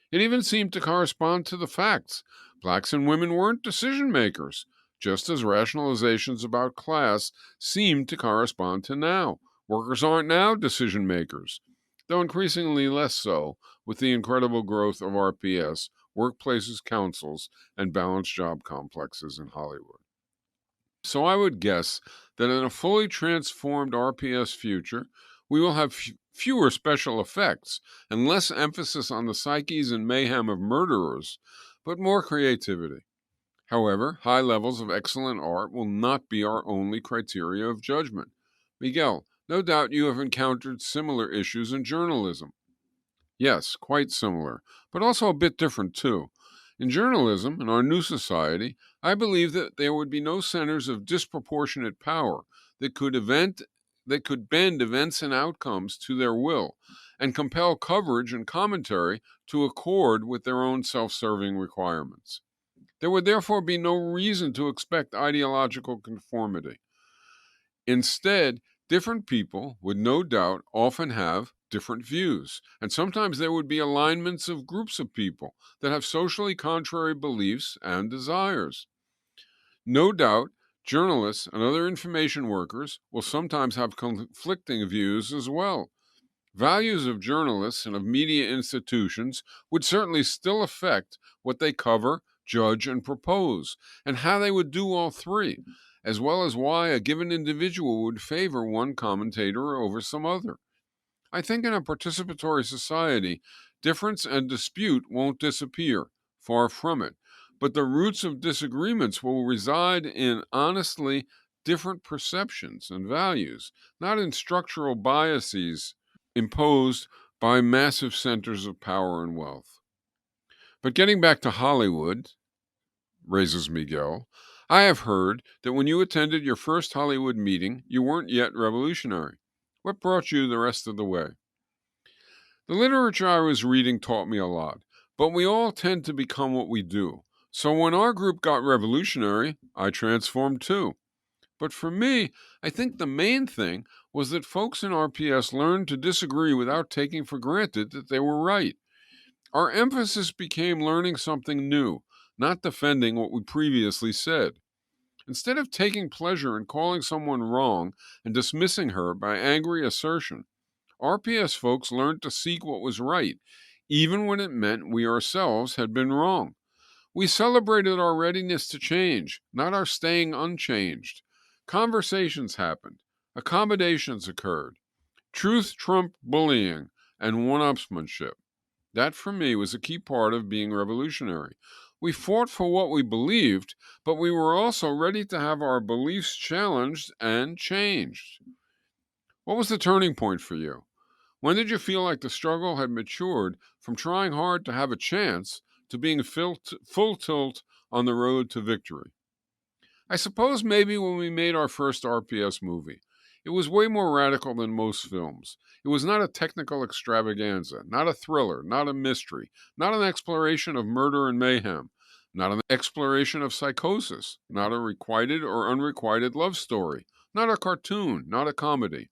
It even seemed to correspond to the facts. Blacks and women weren't decision makers, just as rationalizations about class seemed to correspond to now. Workers aren't now decision makers, though increasingly less so with the incredible growth of RPS, workplaces, councils, and balanced job complexes in Hollywood. So I would guess that in a fully transformed RPS future, we will have fewer special effects and less emphasis on the psyches and mayhem of murderers, but more creativity. However, high levels of excellent art will not be our only criteria of judgment. Miguel, no doubt you have encountered similar issues in journalism. Yes, quite similar, but also a bit different too. In journalism, in our new society, I believe that there would be no centers of disproportionate power that could bend events and outcomes to their will and compel coverage and commentary to accord with their own self-serving requirements. There would therefore be no reason to expect ideological conformity. Instead, different people would no doubt often have, different views, and sometimes there would be alignments of groups of people that have socially contrary beliefs and desires. No doubt, journalists and other information workers will sometimes have conflicting views as well. Values of journalists and of media institutions would certainly still affect what they cover, judge, and propose, and how they would do all three, as well as why a given individual would favor one commentator over some other. I think in a participatory society, difference and dispute won't disappear, far from it, but the roots of disagreements will reside in honestly different perceptions and values, not in structural biases imposed by massive centers of power and wealth. But getting back to Hollywood, raises Miguel, I have heard that when you attended your first Hollywood meeting, you weren't yet revolutionary. What brought you the rest of the way? The literature I was reading taught me a lot, but we all tend to become what we do. So when our group got revolutionary, I transformed too. But for me, I think the main thing was that folks in RPS learned to disagree without taking for granted that they were right. Our emphasis became learning something new, not defending what we previously said. Instead of taking pleasure in calling someone wrong and dismissing her by angry assertion, RPS folks learned to seek what was right, even when it meant we ourselves had been wrong. We celebrated our readiness to change, not our staying unchanged. Conversations happened, accommodations occurred, truth trumped bullying and one-upsmanship. That, for me, was a key part of being revolutionary. We fought for what we believed, but we were also ready to have our beliefs challenged and changed. What was the turning point for you? When did you feel like the struggle had matured from trying hard to have a chance to being full tilt on the road to victory? I suppose maybe when we made our first RPS movie. It was way more radical than most films. It was not a technical extravaganza, not a thriller, not a mystery, not an exploration of murder and mayhem, not an exploration of psychosis, not a requited or unrequited love story, not a cartoon, not a comedy.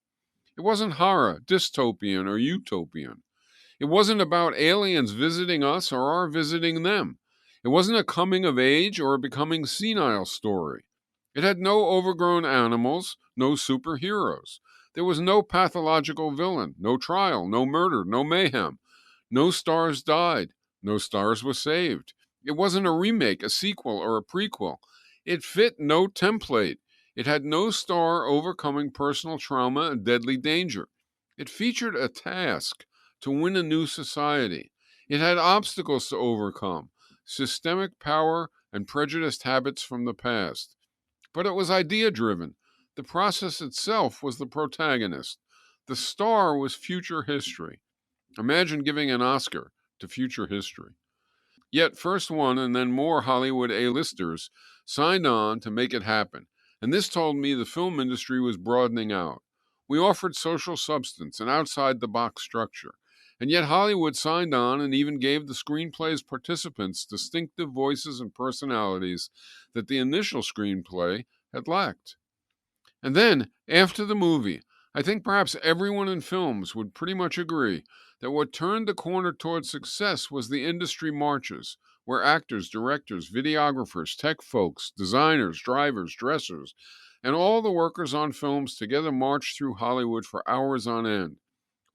It wasn't horror, dystopian, or utopian. It wasn't about aliens visiting us or our visiting them. It wasn't a coming of age or a becoming senile story. It had no overgrown animals, no superheroes. There was no pathological villain, no trial, no murder, no mayhem. No stars died, no stars were saved. It wasn't a remake, a sequel, or a prequel. It fit no template. It had no star overcoming personal trauma and deadly danger. It featured a task to win a new society. It had obstacles to overcome, systemic power and prejudiced habits from the past. But it was idea-driven. The process itself was the protagonist. The star was future history. Imagine giving an Oscar to future history. Yet first one and then more Hollywood A-listers signed on to make it happen. And this told me the film industry was broadening out. We offered social substance and outside-the-box structure. And yet Hollywood signed on and even gave the screenplay's participants distinctive voices and personalities that the initial screenplay had lacked. And then, after the movie, I think perhaps everyone in films would pretty much agree that what turned the corner toward success was the industry marches, where actors, directors, videographers, tech folks, designers, drivers, dressers, and all the workers on films together marched through Hollywood for hours on end,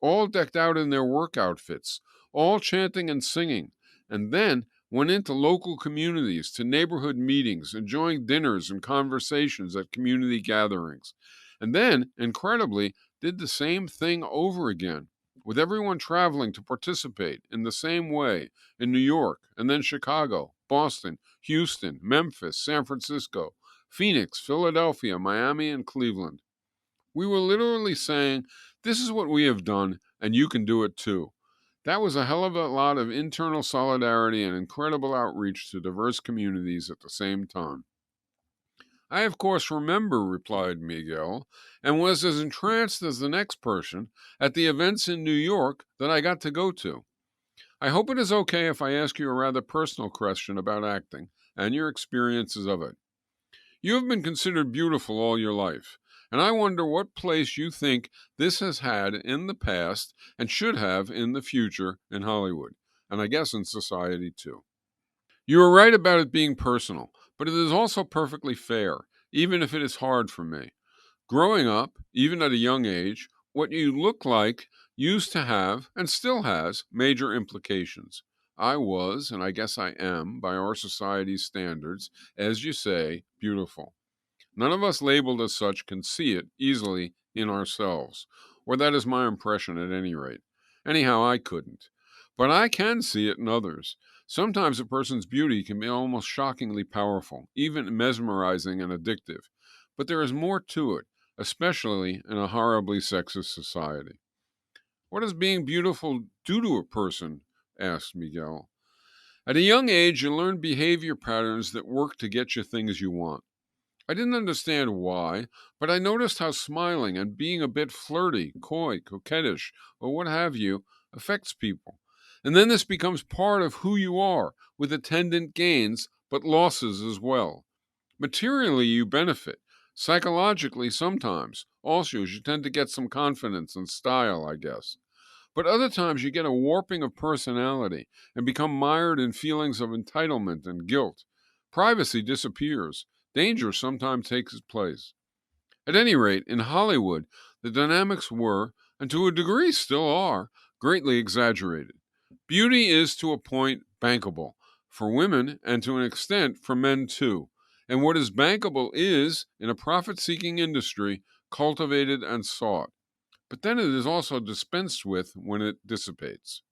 all decked out in their work outfits, all chanting and singing, and then went into local communities, to neighborhood meetings, enjoying dinners and conversations at community gatherings. And then, incredibly, did the same thing over again, with everyone traveling to participate in the same way in New York, and then Chicago, Boston, Houston, Memphis, San Francisco, Phoenix, Philadelphia, Miami, and Cleveland. We were literally saying, this is what we have done, and you can do it too. That was a hell of a lot of internal solidarity and incredible outreach to diverse communities at the same time. I, of course, remember, replied Miguel, and was as entranced as the next person at the events in New York that I got to go to. I hope it is okay if I ask you a rather personal question about acting and your experiences of it. You have been considered beautiful all your life, And I wonder what place you think this has had in the past and should have in the future in Hollywood, and I guess in society too. You are right about it being personal, but it is also perfectly fair, even if it is hard for me. Growing up, even at a young age, what you look like used to have, and still has, major implications. I was, and I guess I am, by our society's standards, as you say, beautiful. None of us labeled as such can see it easily in ourselves, or that is my impression at any rate. Anyhow, I couldn't. But I can see it in others. Sometimes a person's beauty can be almost shockingly powerful, even mesmerizing and addictive. But there is more to it, especially in a horribly sexist society. What does being beautiful do to a person? Asked Miguel. At a young age, you learn behavior patterns that work to get you things you want. I didn't understand why, but I noticed how smiling and being a bit flirty, coy, coquettish, or what have you, affects people. And then this becomes part of who you are, with attendant gains, but losses as well. Materially, you benefit. Psychologically, sometimes. Also, you tend to get some confidence and style, I guess. But other times, you get a warping of personality and become mired in feelings of entitlement and guilt. Privacy disappears. Danger sometimes takes its place. At any rate, in Hollywood, the dynamics were, and to a degree still are, greatly exaggerated. Beauty is, to a point, bankable, for women and to an extent for men too. And what is bankable is, in a profit seeking industry, cultivated and sought. But then it is also dispensed with when it dissipates.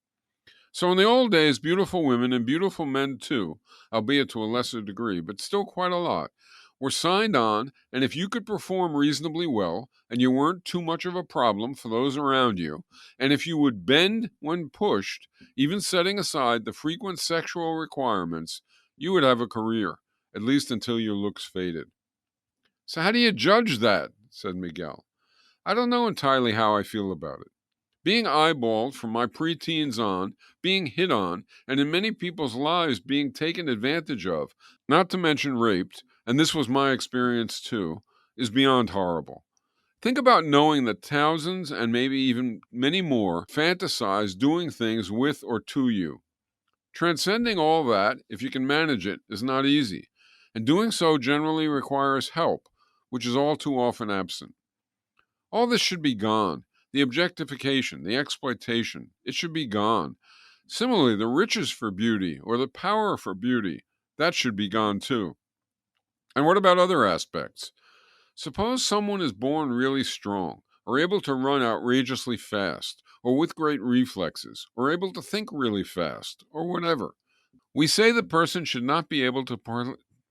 So in the old days, beautiful women and beautiful men too, albeit to a lesser degree, but still quite a lot, were signed on, and if you could perform reasonably well, and you weren't too much of a problem for those around you, and if you would bend when pushed, even setting aside the frequent sexual requirements, you would have a career, at least until your looks faded. So how do you judge that? Said Miguel. I don't know entirely how I feel about it. Being eyeballed from my preteens on, being hit on, and in many people's lives being taken advantage of, not to mention raped, and this was my experience too, is beyond horrible. Think about knowing that thousands and maybe even many more fantasize doing things with or to you. Transcending all that, if you can manage it, is not easy, and doing so generally requires help, which is all too often absent. All this should be gone. The objectification, the exploitation, it should be gone. Similarly, the riches for beauty or the power for beauty, that should be gone too. And what about other aspects? Suppose someone is born really strong, or able to run outrageously fast, or with great reflexes, or able to think really fast, or whatever. We say the person should not be able to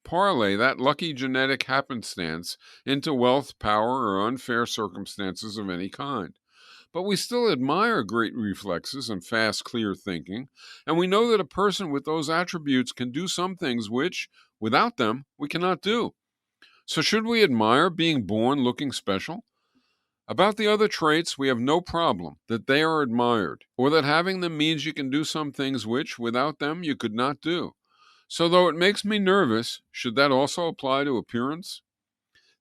parlay that lucky genetic happenstance into wealth, power, or unfair circumstances of any kind. But we still admire great reflexes and fast, clear thinking, and we know that a person with those attributes can do some things which, without them, we cannot do. So should we admire being born looking special? About the other traits, we have no problem that they are admired, or that having them means you can do some things which, without them, you could not do. So though it makes me nervous, should that also apply to appearance?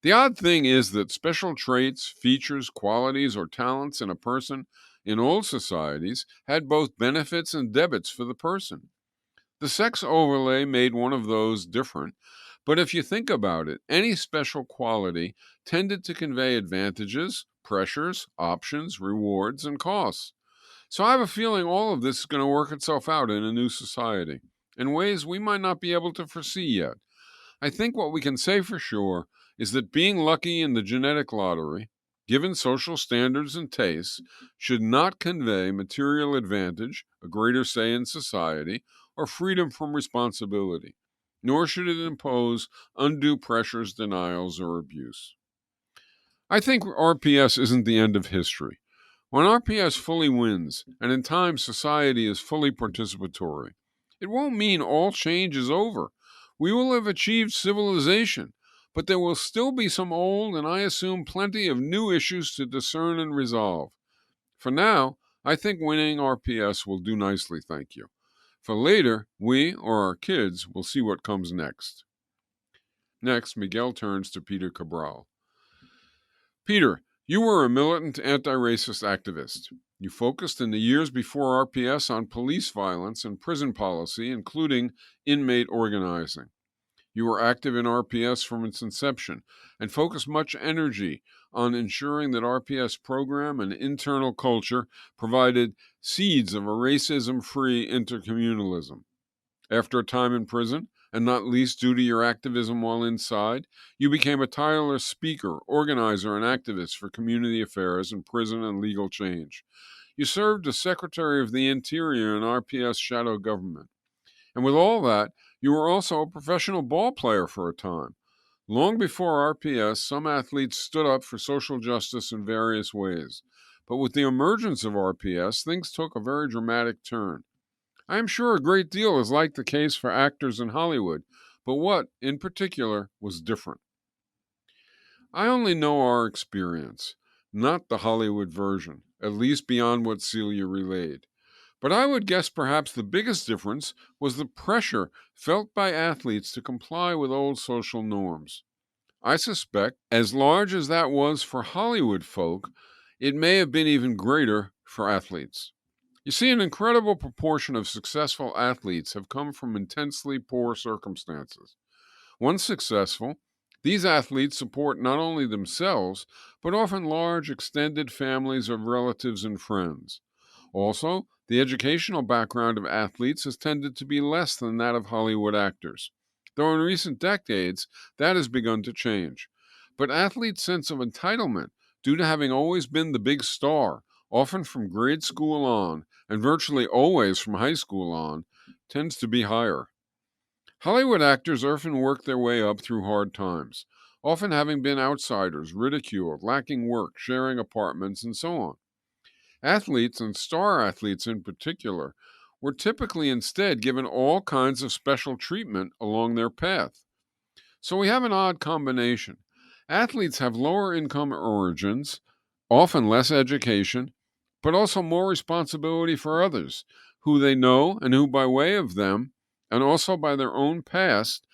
The odd thing is that special traits, features, qualities, or talents in a person in old societies had both benefits and debits for the person. The sex overlay made one of those different, but if you think about it, any special quality tended to convey advantages, pressures, options, rewards, and costs. So I have a feeling all of this is going to work itself out in a new society in ways we might not be able to foresee yet. I think what we can say for sure is that being lucky in the genetic lottery, given social standards and tastes, should not convey material advantage, a greater say in society, or freedom from responsibility, nor should it impose undue pressures, denials, or abuse. I think RPS isn't the end of history. When RPS fully wins, and in time society is fully participatory, it won't mean all change is over. We will have achieved civilization, but there will still be some old and I assume plenty of new issues to discern and resolve. For now, I think winning RPS will do nicely, thank you. For later, we, or our kids, will see what comes next. Next, Miguel turns to Peter Cabral. Peter, you were a militant anti-racist activist. You focused in the years before RPS on police violence and prison policy, including inmate organizing. You were active in RPS from its inception and focused much energy on ensuring that RPS program and internal culture provided seeds of a racism-free intercommunalism. After a time in prison, and not least due to your activism while inside, you became a tireless speaker, organizer, and activist for community affairs in prison and legal change. You served as Secretary of the Interior in RPS shadow government. And with all that, you were also a professional ball player for a time. Long before RPS, some athletes stood up for social justice in various ways. But with the emergence of RPS, things took a very dramatic turn. I am sure a great deal is like the case for actors in Hollywood, but what, in particular, was different? I only know our experience, not the Hollywood version, at least beyond what Celia relayed. But I would guess perhaps the biggest difference was the pressure felt by athletes to comply with old social norms. I suspect, as large as that was for Hollywood folk, it may have been even greater for athletes. You see, an incredible proportion of successful athletes have come from intensely poor circumstances. Once successful, these athletes support not only themselves, but often large extended families of relatives and friends. Also, the educational background of athletes has tended to be less than that of Hollywood actors, though in recent decades that has begun to change. But athletes' sense of entitlement, due to having always been the big star, often from grade school on, and virtually always from high school on, tends to be higher. Hollywood actors often work their way up through hard times, often having been outsiders, ridiculed, lacking work, sharing apartments, and so on. Athletes, and star athletes in particular, were typically instead given all kinds of special treatment along their path. So we have an odd combination. Athletes have lower income origins, often less education, but also more responsibility for others, who they know and who, by way of them, and also by their own past,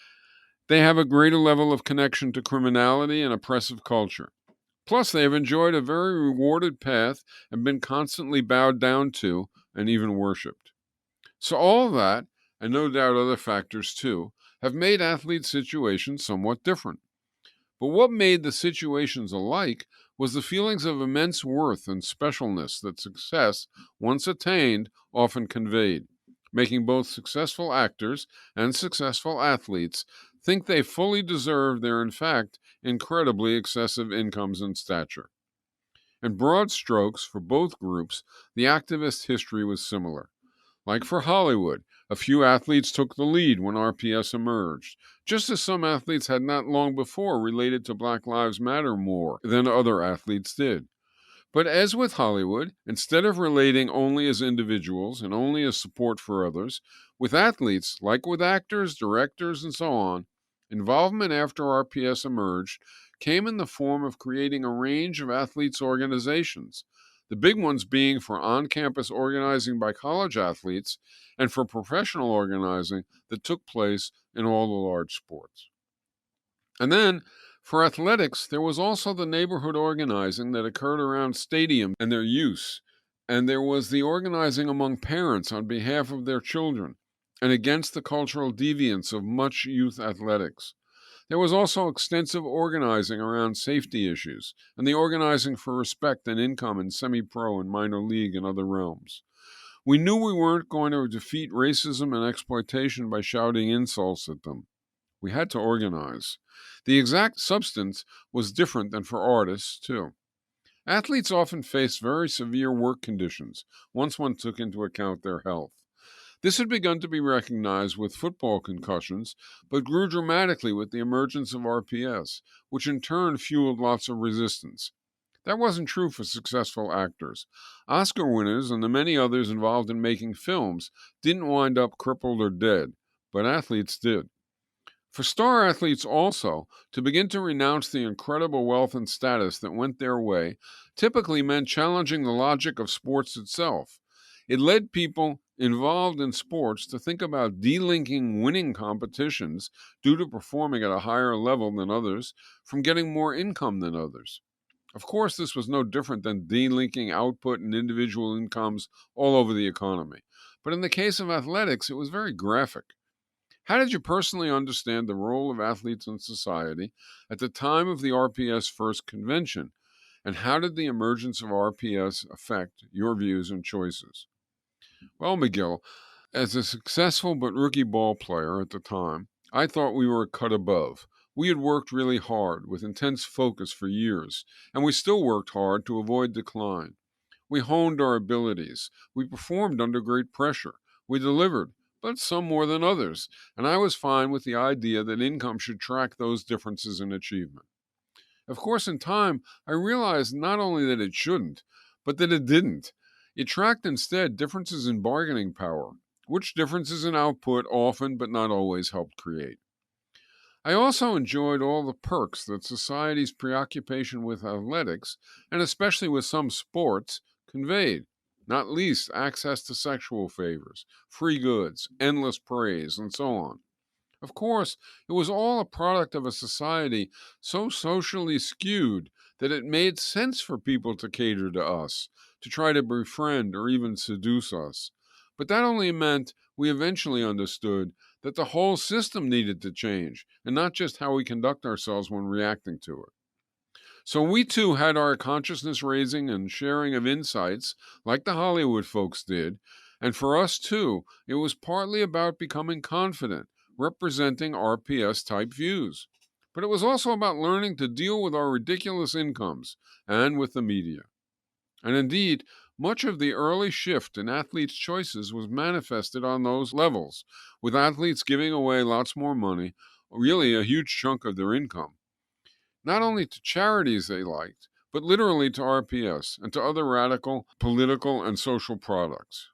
they have a greater level of connection to criminality and oppressive culture. Plus, they have enjoyed a very rewarded path and been constantly bowed down to and even worshipped. So all that, and no doubt other factors too, have made athletes' situations somewhat different. But what made the situations alike was the feelings of immense worth and specialness that success, once attained, often conveyed, making both successful actors and successful athletes think they fully deserve their, in fact, incredibly excessive incomes and stature. In broad strokes, for both groups, the activist history was similar. Like for Hollywood, a few athletes took the lead when RPS emerged, just as some athletes had not long before related to Black Lives Matter more than other athletes did. But as with Hollywood, instead of relating only as individuals and only as support for others, with athletes, like with actors, directors, and so on, involvement after RPS emerged came in the form of creating a range of athletes' organizations, the big ones being for on-campus organizing by college athletes and for professional organizing that took place in all the large sports. And then, for athletics, there was also the neighborhood organizing that occurred around stadiums and their use, and there was the organizing among parents on behalf of their children and against the cultural deviance of much youth athletics. There was also extensive organizing around safety issues and the organizing for respect and income in semi-pro and minor league and other realms. We knew we weren't going to defeat racism and exploitation by shouting insults at them. We had to organize. The exact substance was different than for artists, too. Athletes often faced very severe work conditions once one took into account their health. This had begun to be recognized with football concussions, but grew dramatically with the emergence of RPS, which in turn fueled lots of resistance. That wasn't true for successful actors. Oscar winners and the many others involved in making films didn't wind up crippled or dead, but athletes did. For star athletes also, to begin to renounce the incredible wealth and status that went their way typically meant challenging the logic of sports itself. It led people involved in sports to think about delinking winning competitions due to performing at a higher level than others from getting more income than others. Of course, this was no different than delinking output and individual incomes all over the economy. But in the case of athletics, it was very graphic. How did you personally understand the role of athletes in society at the time of the RPS first convention? And how did the emergence of RPS affect your views and choices? Well, Miguel, as a successful but rookie ball player at the time, I thought we were a cut above. We had worked really hard with intense focus for years, and we still worked hard to avoid decline. We honed our abilities. We performed under great pressure. We delivered, but some more than others, and I was fine with the idea that income should track those differences in achievement. Of course, in time, I realized not only that it shouldn't, but that it didn't. It tracked instead differences in bargaining power, which differences in output often but not always helped create. I also enjoyed all the perks that society's preoccupation with athletics, and especially with some sports, conveyed, not least access to sexual favors, free goods, endless praise, and so on. Of course, it was all a product of a society so socially skewed that it made sense for people to cater to us, to try to befriend or even seduce us. But that only meant we eventually understood that the whole system needed to change, and not just how we conduct ourselves when reacting to it. So we too had our consciousness raising and sharing of insights, like the Hollywood folks did, and for us too, it was partly about becoming confident, representing RPS type views. But it was also about learning to deal with our ridiculous incomes and with the media. And indeed, much of the early shift in athletes' choices was manifested on those levels, with athletes giving away lots more money, really a huge chunk of their income, not only to charities they liked, but literally to RPS and to other radical political and social products.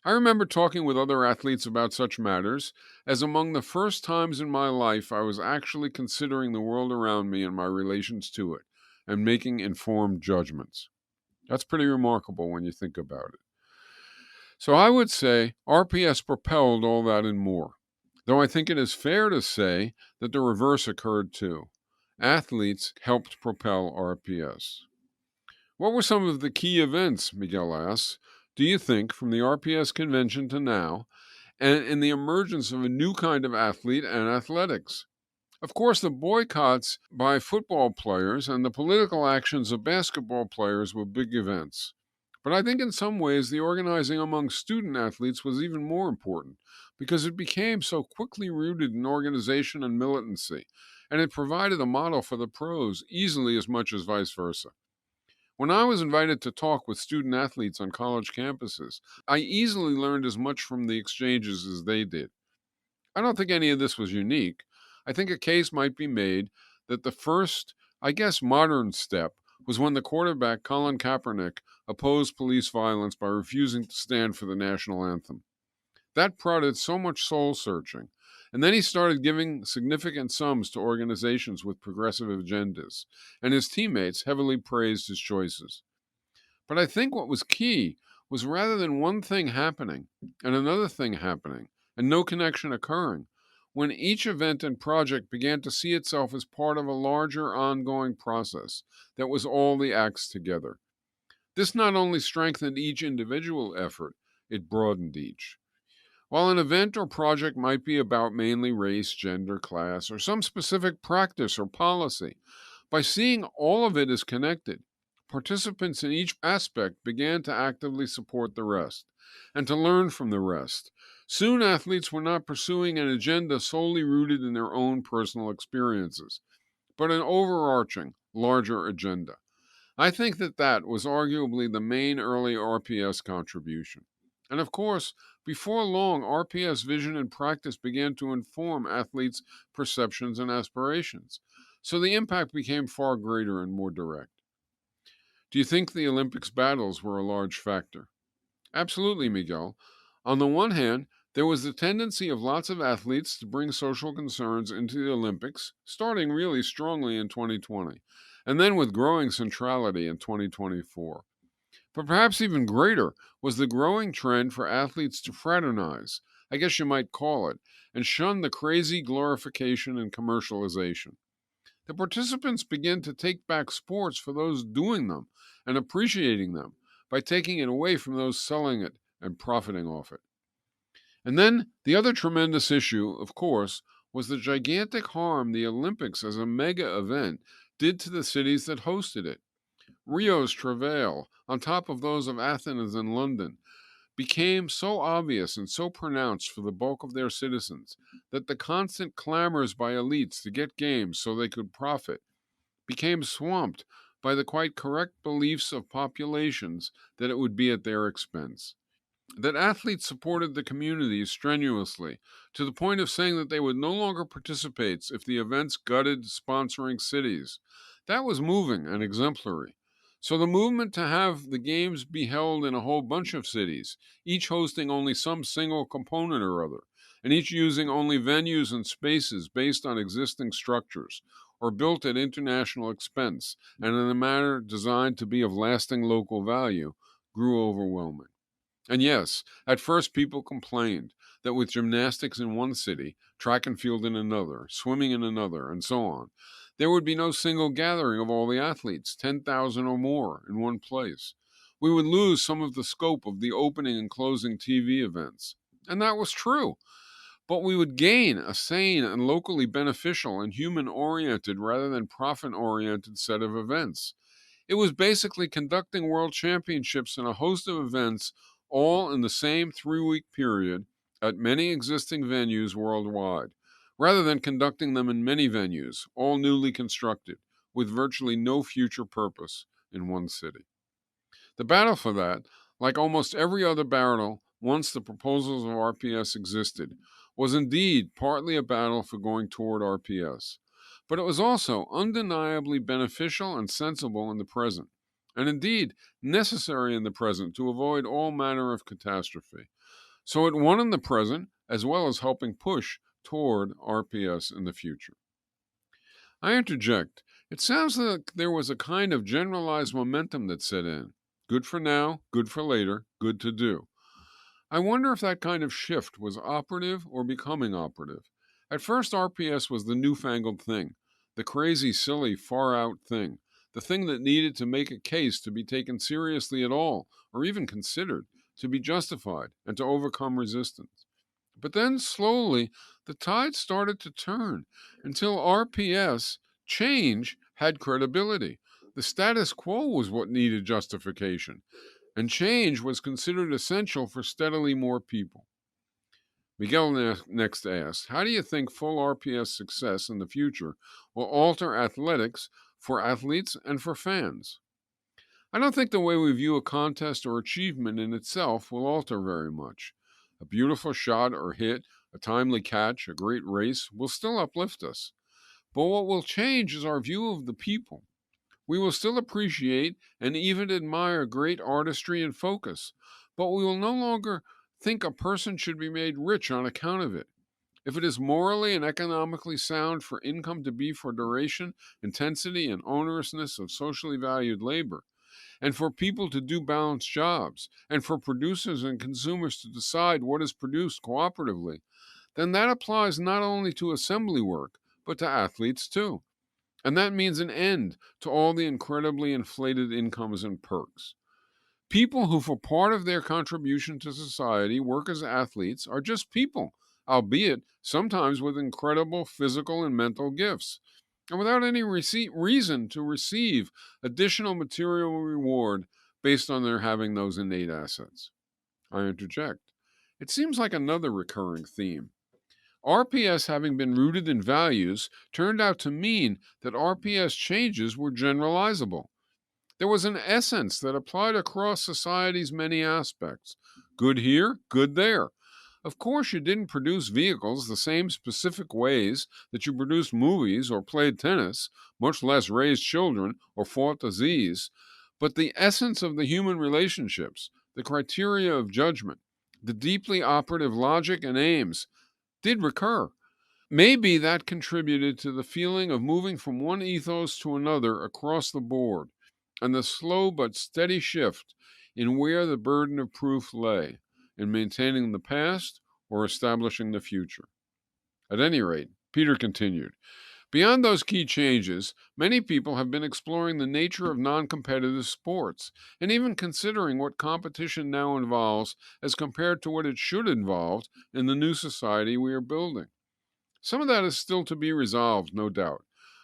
I remember talking with other athletes about such matters, as among the first times in my life I was actually considering the world around me and my relations to it, and making informed judgments. That's pretty remarkable when you think about it. So I would say RPS propelled all that and more, though I think it is fair to say that the reverse occurred too. Athletes helped propel RPS. What were some of the key events, Miguel asks, do you think, from the RPS convention to now, and in the emergence of a new kind of athlete and athletics? Of course, the boycotts by football players and the political actions of basketball players were big events. But I think in some ways the organizing among student athletes was even more important because it became so quickly rooted in organization and militancy, and it provided a model for the pros easily as much as vice versa. When I was invited to talk with student athletes on college campuses, I easily learned as much from the exchanges as they did. I don't think any of this was unique. I think a case might be made that the first, I guess, modern step was when the quarterback, Colin Kaepernick, opposed police violence by refusing to stand for the national anthem. That prodded so much soul searching. And then he started giving significant sums to organizations with progressive agendas, and his teammates heavily praised his choices. But I think what was key was rather than one thing happening and another thing happening and no connection occurring, when each event and project began to see itself as part of a larger ongoing process that was all the acts together. This not only strengthened each individual effort, it broadened each. While an event or project might be about mainly race, gender, class, or some specific practice or policy, by seeing all of it as connected, participants in each aspect began to actively support the rest and to learn from the rest. Soon, athletes were not pursuing an agenda solely rooted in their own personal experiences, but an overarching, larger agenda. I think that was arguably the main early RPS contribution. And of course, before long, RPS vision and practice began to inform athletes' perceptions and aspirations. So the impact became far greater and more direct. Do you think the Olympics battles were a large factor? Absolutely, Miguel. On the one hand, there was the tendency of lots of athletes to bring social concerns into the Olympics, starting really strongly in 2020, and then with growing centrality in 2024. But perhaps even greater was the growing trend for athletes to fraternize, I guess you might call it, and shun the crazy glorification and commercialization. The participants began to take back sports for those doing them and appreciating them by taking it away from those selling it and profiting off it. And then the other tremendous issue, of course, was the gigantic harm the Olympics as a mega event did to the cities that hosted it. Rio's travail, on top of those of Athens and London, became so obvious and so pronounced for the bulk of their citizens that the constant clamors by elites to get games so they could profit became swamped by the quite correct beliefs of populations that it would be at their expense. That athletes supported the communities strenuously, to the point of saying that they would no longer participate if the events gutted sponsoring cities. That was moving and exemplary. So the movement to have the games be held in a whole bunch of cities, each hosting only some single component or other, and each using only venues and spaces based on existing structures, or built at international expense and in a manner designed to be of lasting local value, grew overwhelming. And yes, at first people complained that with gymnastics in one city, track and field in another, swimming in another, and so on, there would be no single gathering of all the athletes, 10,000 or more, in one place. We would lose some of the scope of the opening and closing TV events. And that was true. But we would gain a sane and locally beneficial and human-oriented rather than profit-oriented set of events. It was basically conducting world championships and a host of events all in the same 3-week period at many existing venues worldwide, rather than conducting them in many venues, all newly constructed, with virtually no future purpose in one city. The battle for that, like almost every other battle once the proposals of RPS existed, was indeed partly a battle for going toward RPS. But it was also undeniably beneficial and sensible in the present, and indeed necessary in the present to avoid all manner of catastrophe. So it won in the present, as well as helping push toward RPS in the future. I interject. It sounds like there was a kind of generalized momentum that set in. Good for now, good for later, good to do. I wonder if that kind of shift was operative or becoming operative. At first, RPS was the newfangled thing, the crazy, silly, far out thing, the thing that needed to make a case to be taken seriously at all, or even considered, to be justified, and to overcome resistance. But then, slowly, the tide started to turn until RPS, change, had credibility. The status quo was what needed justification, and change was considered essential for steadily more people. Miguel next asked, how do you think full RPS success in the future will alter athletics for athletes and for fans? I don't think the way we view a contest or achievement in itself will alter very much. A beautiful shot or hit, a timely catch, a great race will still uplift us. But what will change is our view of the people. We will still appreciate and even admire great artistry and focus, but we will no longer think a person should be made rich on account of it. If it is morally and economically sound for income to be for duration, intensity, and onerousness of socially valued labor, and for people to do balanced jobs, and for producers and consumers to decide what is produced cooperatively, then that applies not only to assembly work, but to athletes too. And that means an end to all the incredibly inflated incomes and perks. People who, for part of their contribution to society, work as athletes are just people, albeit sometimes with incredible physical and mental gifts, and without any reason to receive additional material reward based on their having those innate assets. I interject. It seems like another recurring theme. RPS, having been rooted in values, turned out to mean that RPS changes were generalizable. There was an essence that applied across society's many aspects. Good here, good there. Of course, you didn't produce vehicles the same specific ways that you produced movies or played tennis, much less raised children or fought disease. But the essence of the human relationships, the criteria of judgment, the deeply operative logic and aims did recur. Maybe that contributed to the feeling of moving from one ethos to another across the board, and the slow but steady shift in where the burden of proof lay, in maintaining the past or establishing the future. At any rate, Peter continued, Beyond those key changes, many people have been exploring the nature of non-competitive sports and even considering what competition now involves as compared to what it should involve in the new society we are building. Some of that is still to be resolved, no doubt,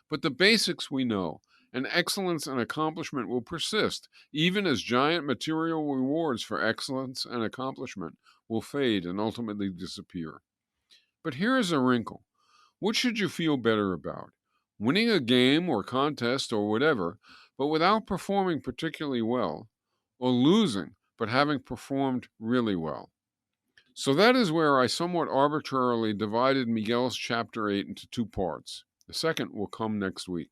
but the basics we know, and excellence and accomplishment will persist, even as giant material rewards for excellence and accomplishment will fade and ultimately disappear. But here is a wrinkle. What should you feel better about? Winning a game or contest or whatever, but without performing particularly well, or losing but having performed really well? So that is where I somewhat arbitrarily divided Miguel's chapter 8 into two parts. The second will come next week.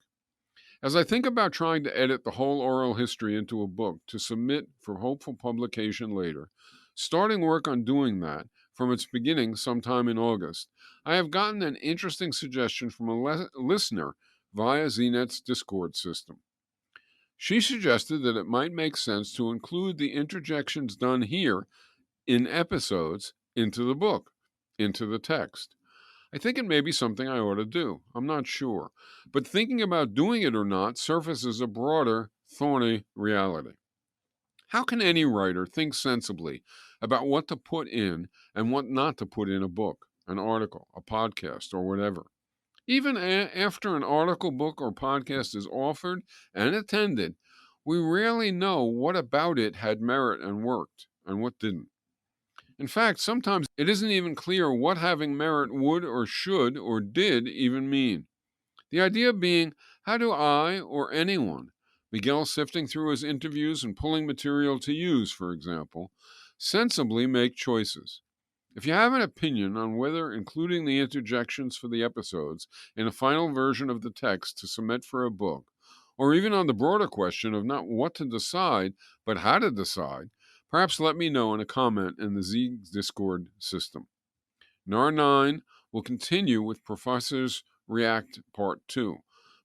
As I think about trying to edit the whole oral history into a book to submit for hopeful publication later, starting work on doing that from its beginning sometime in August, I have gotten an interesting suggestion from a listener via ZNet's Discord system. She suggested that it might make sense to include the interjections done here in episodes into the book, into the text. I think it may be something I ought to do. I'm not sure. But thinking about doing it or not surfaces a broader, thorny reality. How can any writer think sensibly about what to put in and what not to put in a book, an article, a podcast, or whatever? Even after an article, book, or podcast is offered and attended, we rarely know what about it had merit and worked and what didn't. In fact, sometimes it isn't even clear what having merit would or should or did even mean. The idea being, how do I or anyone, Miguel sifting through his interviews and pulling material to use, for example, sensibly make choices? If you have an opinion on whether including the interjections for the episodes in a final version of the text to submit for a book, or even on the broader question of not what to decide, but how to decide, perhaps let me know in a comment in the Z Discord system. NAR 9 will continue with Professors React Part 2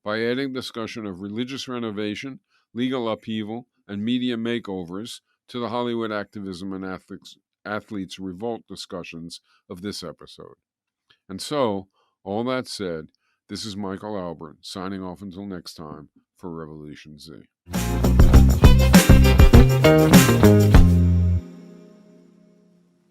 by adding discussion of religious renovation, legal upheaval, and media makeovers to the Hollywood activism and athletes' revolt discussions of this episode. And so, all that said, this is Michael Albert signing off until next time for Revolution Z.